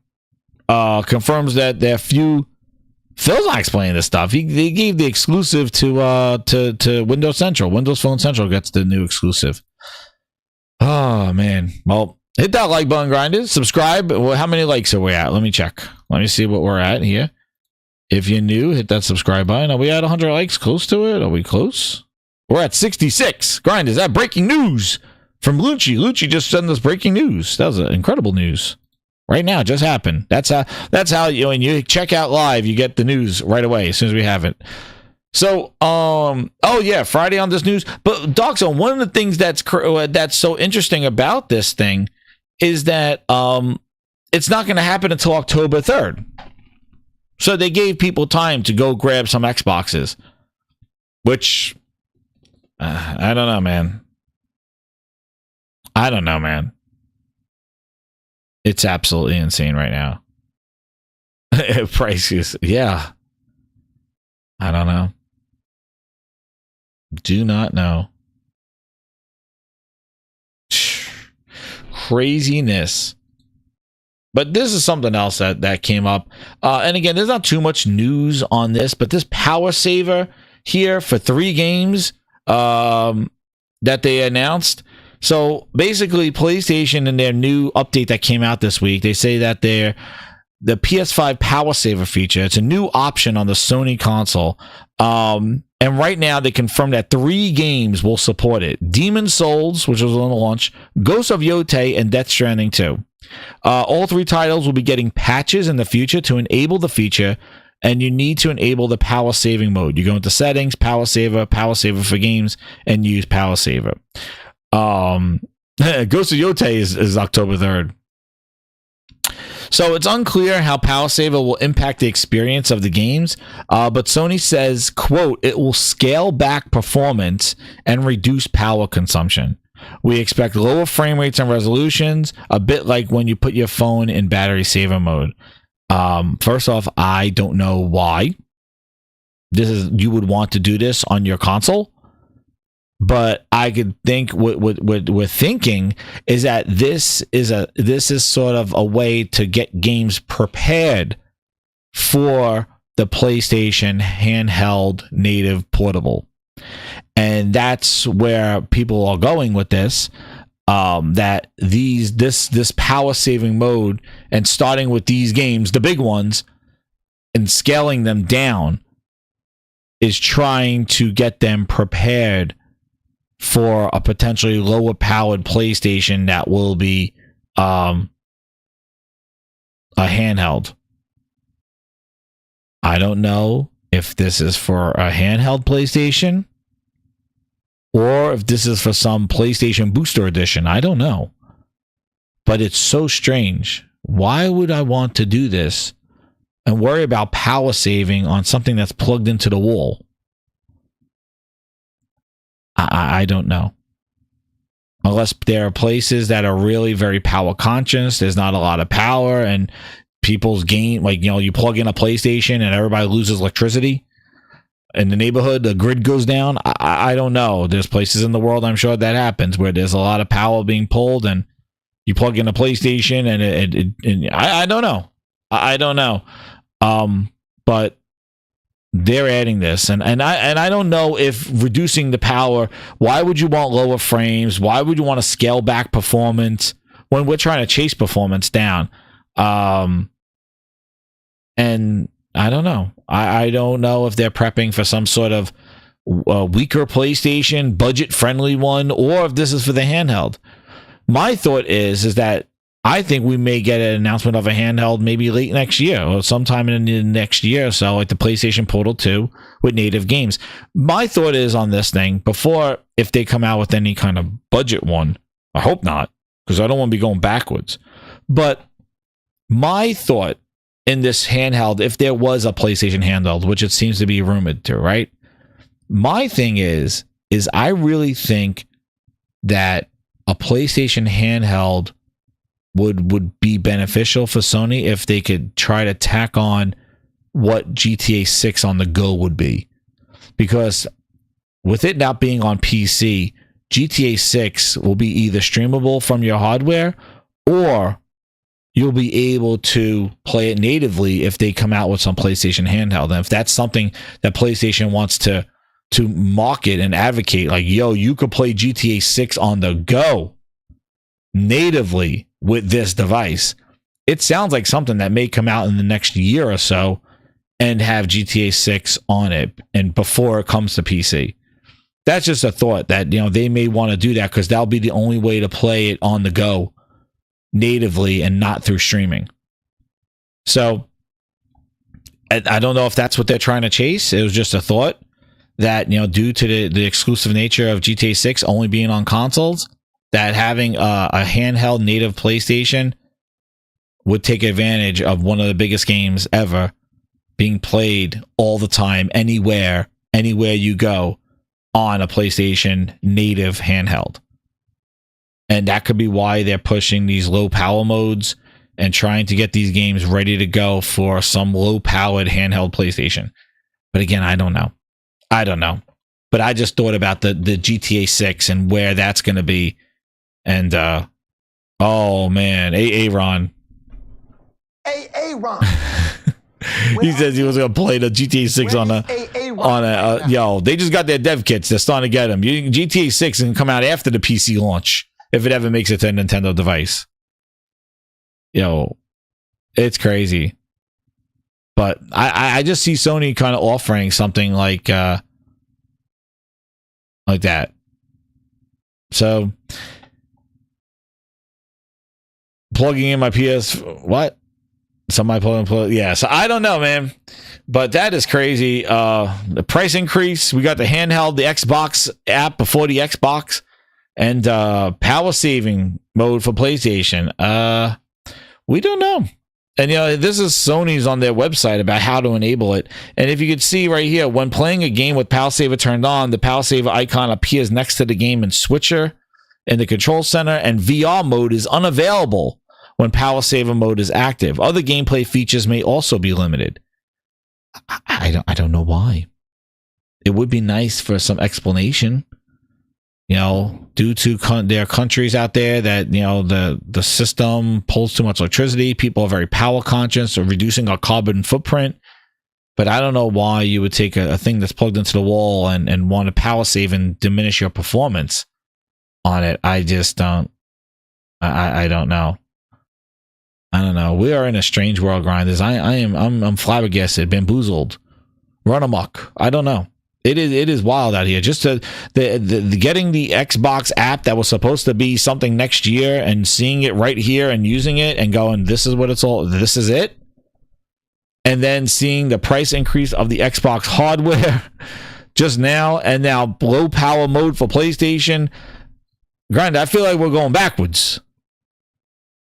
S1: confirms that there are few. Phil's not explaining this stuff. They gave the exclusive to Windows Central. Windows Phone Central gets the new exclusive. Oh, man. Well, hit that like button, grinders. Subscribe. Well, how many likes are we at? Let me check. Let me see what we're at here. If you're new, hit that subscribe button. Are we at 100 likes? Close to it? Are we close? We're at 66. Grinders, that breaking news from Lucci. Lucci just sent us breaking news. That was incredible news. Right now, it just happened. That's how when you check out live, you get the news right away as soon as we have it. So, oh yeah, Friday on this news. But Doxon, one of the things that's so interesting about this thing is that it's not going to happen until October 3rd. So they gave people time to go grab some Xboxes, which I don't know, man. It's absolutely insane right now. Prices, yeah. I don't know. Do not know. Craziness. But this is something else that came up. And again, there's not too much news on this, but this power saver here for 3 games that they announced. So basically, PlayStation in their new update that came out this week, they say that the PS5 power saver feature, it's a new option on the Sony console. And right now, they confirmed that 3 games will support it. Demon Souls, which was on the launch, Ghost of Yotei, and Death Stranding 2. All 3 titles will be getting patches in the future to enable the feature, and you need to enable the power saving mode. You go into settings, power saver for games, and use power saver. Ghost of Yotei is October 3rd. So it's unclear how power saver will impact the experience of the games, but Sony says, quote, it will scale back performance and reduce power consumption. We expect lower frame rates and resolutions, a bit like when you put your phone in battery saver mode. First off, I don't know why you would want to do this on your console, but I could think what we're thinking is that this is sort of a way to get games prepared for the PlayStation handheld native portable. And that's where people are going with this. That this power saving mode and starting with these games, the big ones, and scaling them down is trying to get them prepared for a potentially lower powered PlayStation that will be a handheld. I don't know if this is for a handheld PlayStation or if this is for some PlayStation Booster Edition. I don't know. But it's so strange. Why would I want to do this and worry about power saving on something that's plugged into the wall? I don't know. Unless there are places that are really very power conscious, there's not a lot of power, and people's game, like, you know, you plug in a PlayStation and everybody loses electricity in the neighborhood, the grid goes down. I don't know. There's places in the world, I'm sure, that happens where there's a lot of power being pulled and you plug in a PlayStation and I don't know. I don't know. But they're adding this, and I don't know if reducing the power, why would you want lower frames? Why would you want to scale back performance when we're trying to chase performance down? And I don't know. I don't know if they're prepping for some sort of weaker PlayStation, budget-friendly one, or if this is for the handheld. My thought is that I think we may get an announcement of a handheld maybe late next year or sometime in the next year or so, like the PlayStation Portal 2 with native games. My thought is on this thing, before, if they come out with any kind of budget one, I hope not, because I don't want to be going backwards. But my thought in this handheld, if there was a PlayStation handheld, which it seems to be rumored to, right? My thing is I really think that a PlayStation handheld would be beneficial for Sony if they could try to tack on what GTA 6 on the go would be. Because with it not being on PC, GTA 6 will be either streamable from your hardware or you'll be able to play it natively if they come out with some PlayStation handheld. And if that's something that PlayStation wants to market and advocate, like, yo, you could play GTA 6 on the go natively with this device, it sounds like something that may come out in the next year or so and have GTA 6 on it, and before it comes to PC. That's just a thought that, you know, they may want to do that because that'll be the only way to play it on the go natively and not through streaming. So I don't know if that's what they're trying to chase. It was just a thought that, you know, due to the exclusive nature of GTA 6 only being on consoles, that having a handheld native PlayStation would take advantage of one of the biggest games ever being played all the time, anywhere you go, on a PlayStation native handheld. And that could be why they're pushing these low power modes and trying to get these games ready to go for some low-powered handheld PlayStation. But again, I don't know. But I just thought about the GTA 6 and where that's going to be. And, oh, man. Ron.
S12: Ron.
S1: He says he was going to play the GTA 6 yo, they just got their dev kits. They're starting to get them. GTA 6 can come out after the PC launch if it ever makes it to a Nintendo device. Yo, it's crazy. But I just see Sony kind of offering something like that. So, plugging in my PS, what? Somebody plug. Yeah, so I don't know, man. But that is crazy. The price increase. We got the handheld, the Xbox app before the Xbox, and power saving mode for PlayStation. We don't know. And, this is Sony's on their website about how to enable it. And if you could see right here, when playing a game with Power Saver turned on, the Power Saver icon appears next to the game in Switcher in the control center, and VR mode is unavailable when Power Saver mode is active. Other gameplay features may also be limited. I don't know why. It would be nice for some explanation. Due to there are countries out there that, the system pulls too much electricity. People are very power conscious or reducing our carbon footprint. But I don't know why you would take a thing that's plugged into the wall and want to power save and diminish your performance on it. I just don't. I don't know. I don't know. We are in a strange world, grinders. I'm flabbergasted, bamboozled, run amok. I don't know. It is wild out here. Just the getting the Xbox app that was supposed to be something next year and seeing it right here and using it and going, this is what it's all. This is it. And then seeing the price increase of the Xbox hardware just now, and now low power mode for PlayStation. Grind, I feel like we're going backwards.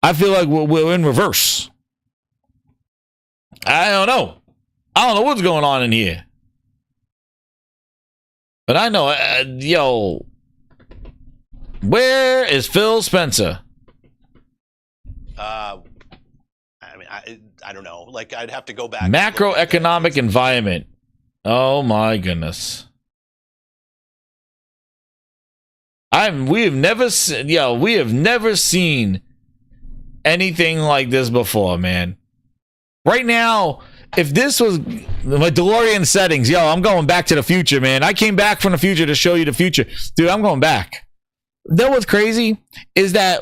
S1: I feel like we're in reverse. I don't know. I don't know what's going on in here. But I know, where is Phil Spencer?
S18: I don't know. Like, I'd have to go back.
S1: Macroeconomic environment. Oh my goodness. We have never seen anything like this before, man. Right now, if this was my DeLorean settings, I'm going back to the future, man. I came back from the future to show you the future. Dude, I'm going back. That what's crazy is that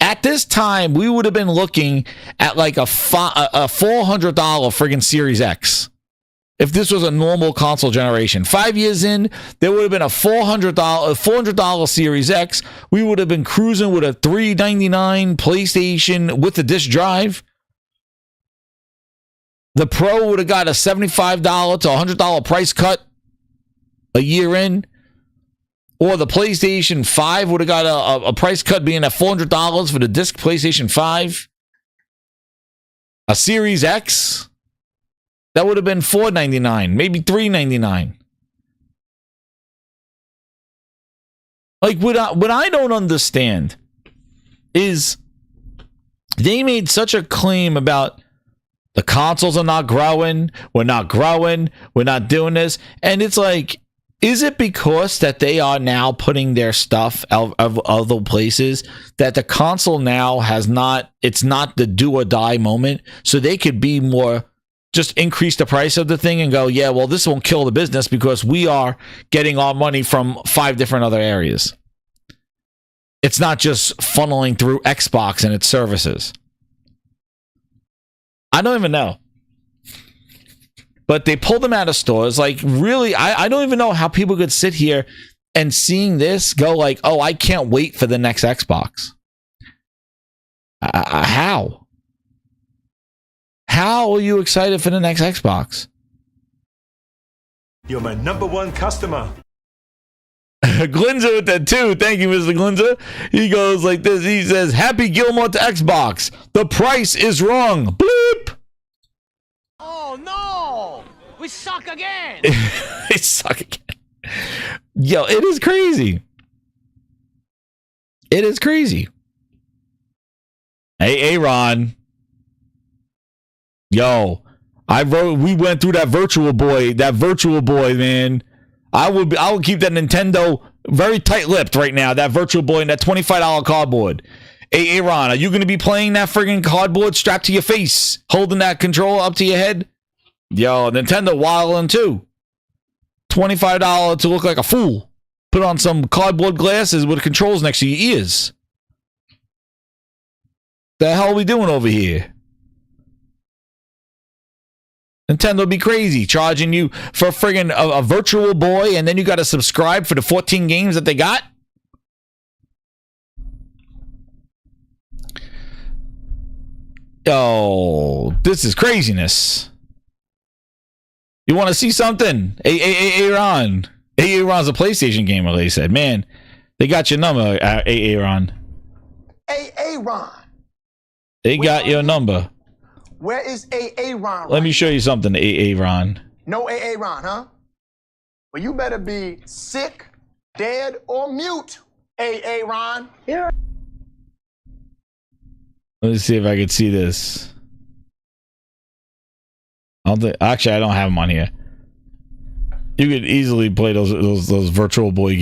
S1: at this time, we would have been looking at like a $400 friggin' Series X. If this was a normal console generation. 5 years in, there would have been a $400 Series X. We would have been cruising with a $399 PlayStation with a disc drive. The Pro would have got a $75 to $100 price cut a year in. Or the PlayStation 5 would have got a price cut being at $400 for the disc PlayStation 5. A Series X, that would have been $499, maybe $399. Like, what I don't understand is they made such a claim about the consoles are not growing. We're not growing. We're not doing this. And it's like, is it because that they are now putting their stuff out of other places that the console now it's not the do or die moment? So they could be more, just increase the price of the thing and go, yeah, well, this won't kill the business because we are getting our money from 5 different other areas. It's not just funneling through Xbox and its services. I don't even know. But they pulled them out of stores. Like, really, I don't even know how people could sit here and seeing this go like, oh, I can't wait for the next Xbox. How? How are you excited for the next Xbox?
S7: You're my number one customer.
S1: Glinza with that too. Thank you, Mr. Glinza. He goes like this. He says, Happy Gilmore to Xbox. The price is wrong. Bleep.
S2: Oh no! We suck again!
S1: They suck again. Yo, it is crazy. It is crazy. Hey, Aaron. Yo, we went through that Virtual Boy, man. I would keep that Nintendo very tight-lipped right now, that Virtual Boy and that $25 cardboard. Hey, Aaron, are you going to be playing that friggin' cardboard strapped to your face, holding that controller up to your head? Yo, Nintendo wildin' too. $25 to look like a fool. Put on some cardboard glasses with controls next to your ears. The hell are we doing over here? Nintendo be crazy, charging you for friggin' a Virtual Boy, and then you got to subscribe for the 14 games that they got? Oh, this is craziness. You want to see something? Aaron. Aaron's a PlayStation gamer, they said. Man, they got your number, Aaron.
S20: Aaron.
S1: They got your number.
S20: Where is Aaron?
S1: Let me show you something, Aaron.
S20: No Aaron, huh? Well, you better be sick, dead, or mute, Aaron. Yeah.
S1: Let me see if I can see this. Actually, I don't have them on here. You could easily play those Virtual Boy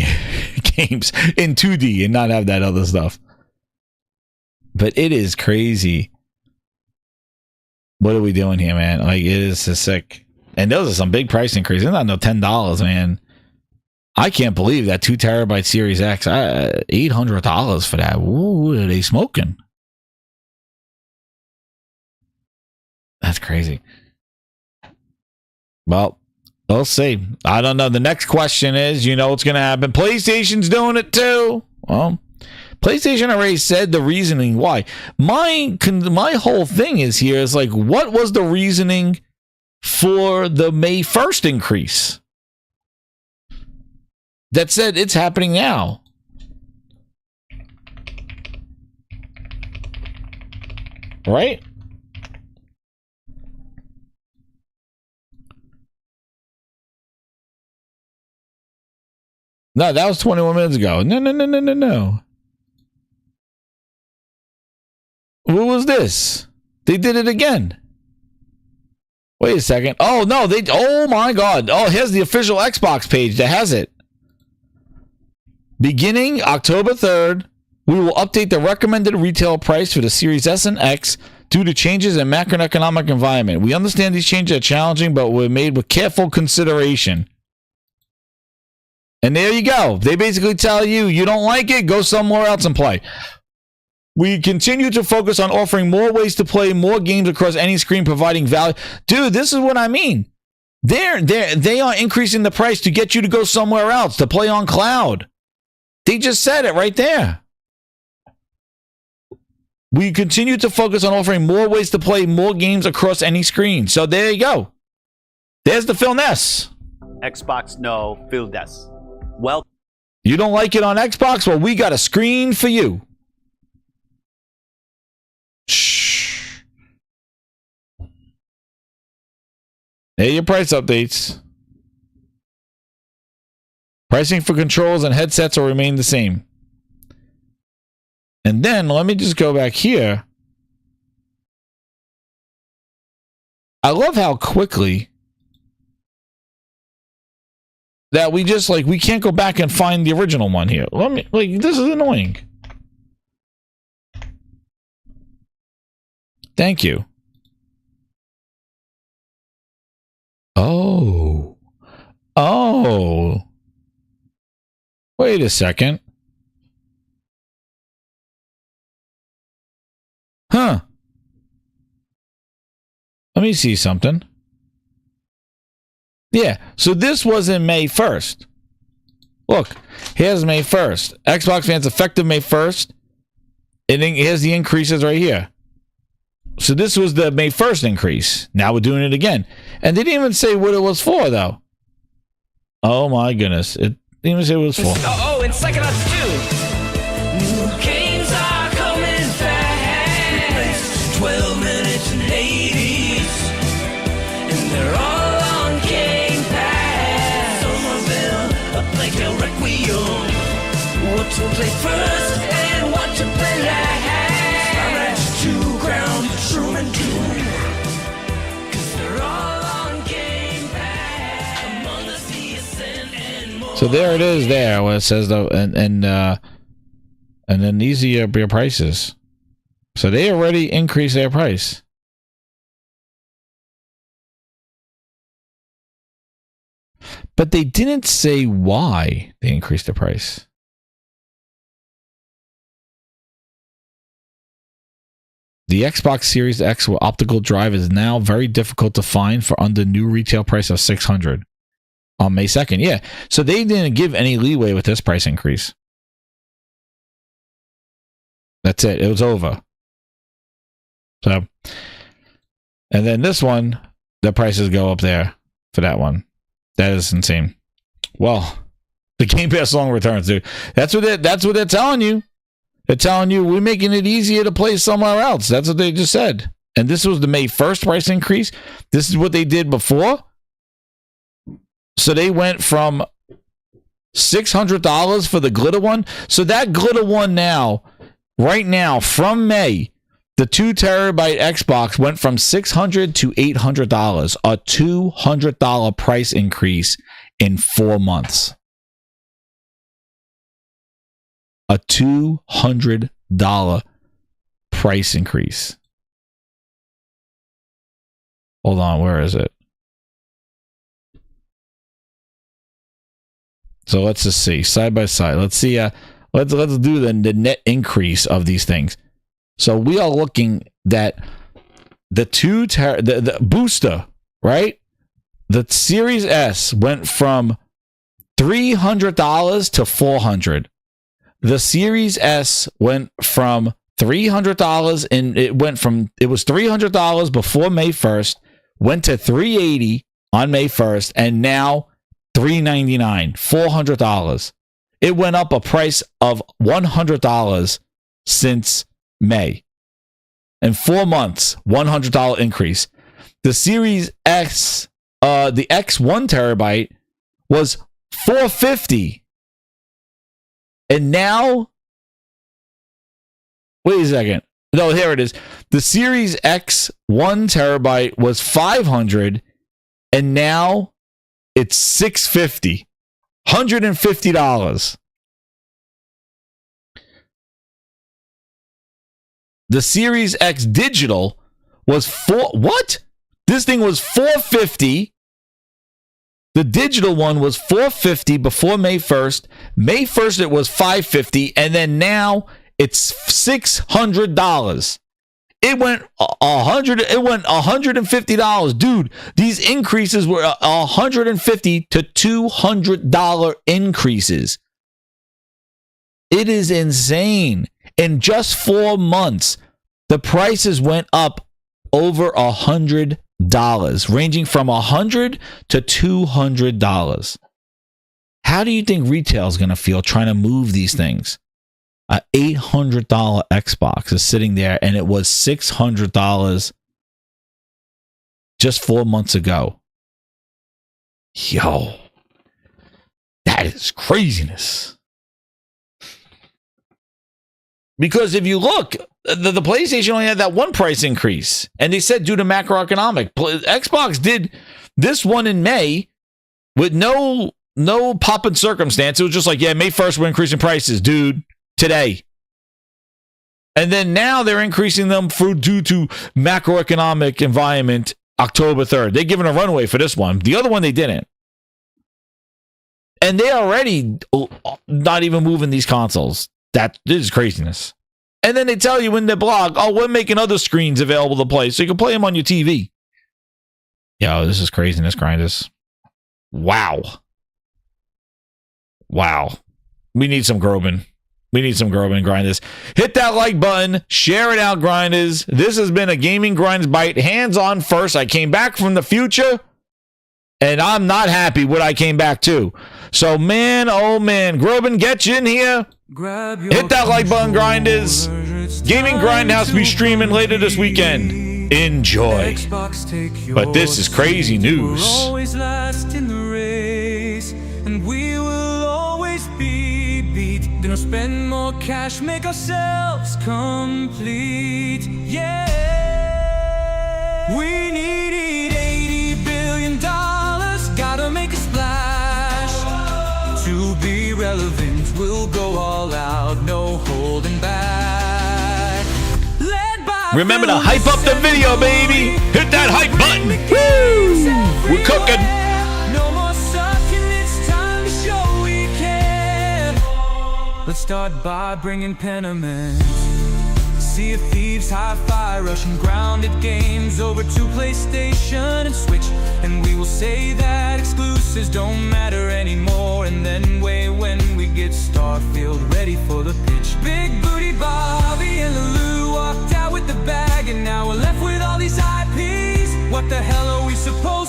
S1: games in 2D and not have that other stuff. But it is crazy. What are we doing here, man? Like, it is sick. And those are some big price increases. Not no $10, man. I can't believe that 2 terabyte Series X. $800 for that. What are they smoking? That's crazy. Well, we'll see. I don't know. The next question is, you know what's going to happen. PlayStation's doing it too. Well, PlayStation already said the reasoning why. My whole thing is here is like, what was the reasoning for the May 1st increase? That said, it's happening now. Right? No, that was 21 minutes ago. No. What was this? They did it again. Wait a second. Oh, no. Oh, my God. Oh, here's the official Xbox page that has it. Beginning October 3rd, we will update the recommended retail price for the Series S and X due to changes in macroeconomic environment. We understand these changes are challenging, but were made with careful consideration. And there you go. They basically tell you, you don't like it, go somewhere else and play. We continue to focus on offering more ways to play more games across any screen, providing value. Dude, this is what I mean. They are increasing the price to get you to go somewhere else, to play on cloud. They just said it right there. We continue to focus on offering more ways to play more games across any screen. So there you go. There's the Phil Ness.
S19: Xbox, no. Phil Ness. Well,
S1: you don't like it on Xbox? Well, we got a screen for you. Shh. There are your price updates. Pricing for controls and headsets will remain the same. And then let me just go back here. I love how quickly that we just we can't go back and find the original one here. This is annoying. Thank you. Oh. Wait a second. Huh. Let me see something. Yeah, so this was in May 1st. Look, here's May 1st. Xbox fans effective May 1st. And then here's the increases right here. So this was the May 1st increase. Now we're doing it again. And they didn't even say what it was for, though. Oh my goodness. It didn't even say what it was for.
S2: Oh, and Psychonauts 2. New games are coming fast. 12 minutes and 80s. And they're all on Game Pass. Somerville, a Plague Tale Requiem. What to play first and what to play last.
S1: there it is there where it says though, and then these are your prices. So they already increased their price. But they didn't say why they increased the price. The Xbox Series X with optical drive is now very difficult to find for under new retail price of $600 on May 2nd. Yeah, so they didn't give any leeway with this price increase. That's it. It was over. So, and then this one, the prices go up there for that one. That is insane. Well, the Game Pass long returns, dude. That's what they're telling you. They're telling you we're making it easier to play somewhere else. That's what they just said. And this was the May 1st price increase. This is what they did before. So they went from $600 for the glitter one. So that glitter one now, right now, from May, the 2 terabyte Xbox went from $600 to $800, a $200 price increase in 4 months. A $200 price increase. Hold on, where is it? So let's just see side by side. Let's see. Let's do the net increase of these things. So we are looking that the the booster, right? The Series S went from $300 to $400. The Series S went from $300 and it was $300 before May 1st, went to $380 on May 1st, and now $399, $400. It went up a price of $100 since May. In 4 months, $100 increase. The Series X, the X 1 terabyte was $450. And now, wait a second. No, here it is. The Series X 1 terabyte was $500, and now it's $650. $150. The Series X digital was what? This thing was $450. The digital one was $450 before May 1st. May 1st it was $550, and then now it's $600. It went $150. Dude, these increases were $150 to $200 increases. It is insane. In just 4 months, the prices went up over $100, ranging from $100 to $200. How do you think retail is going to feel trying to move these things? An $800 Xbox is sitting there, and it was $600 just 4 months ago. Yo, that is craziness. Because if you look, the PlayStation only had that one price increase, and they said due to macroeconomic. Xbox did this one in May with no pop in circumstance. It was just like, yeah, May 1st we're increasing prices, dude, today. And then now they're increasing them due to macroeconomic environment October 3rd. They're giving a runway for this one. The other one they didn't. And they're already not even moving these consoles. This is craziness. And then they tell you in their blog, oh, we're making other screens available to play, so you can play them on your TV. Yo, this is craziness, grinders. Wow. We need some Groban. Grinders. Hit that like button. Share it out, grinders. This has been a Gaming Grinds Bite. Hands on first. I came back from the future, and I'm not happy what I came back to. So, man, oh, man. Groban, get you in here. Hit that like button, grinders. Gaming Grindhouse will be streaming later this weekend. Enjoy. But this is crazy news.
S2: Always last in the race, and we will always be beat. Gonna spend more cash, make ourselves complete. Yeah, we need $80 billion. Gotta make a splash to no holding back. Led by
S1: Remember to hype up the video, baby. Hit that hype button. Woo! We're cooking.
S2: No more sucking, it's time to show we care. Let's start by bringing Penament. Sea of Thieves, Hi-Fi, Russian grounded games over to PlayStation and Switch. And we will say that exclusives don't matter anymore. And then wait when we get Starfield ready for the pitch. Big Booty Bobby and Lulu walked out with the bag, and now we're left with all these IPs. What the hell are we supposed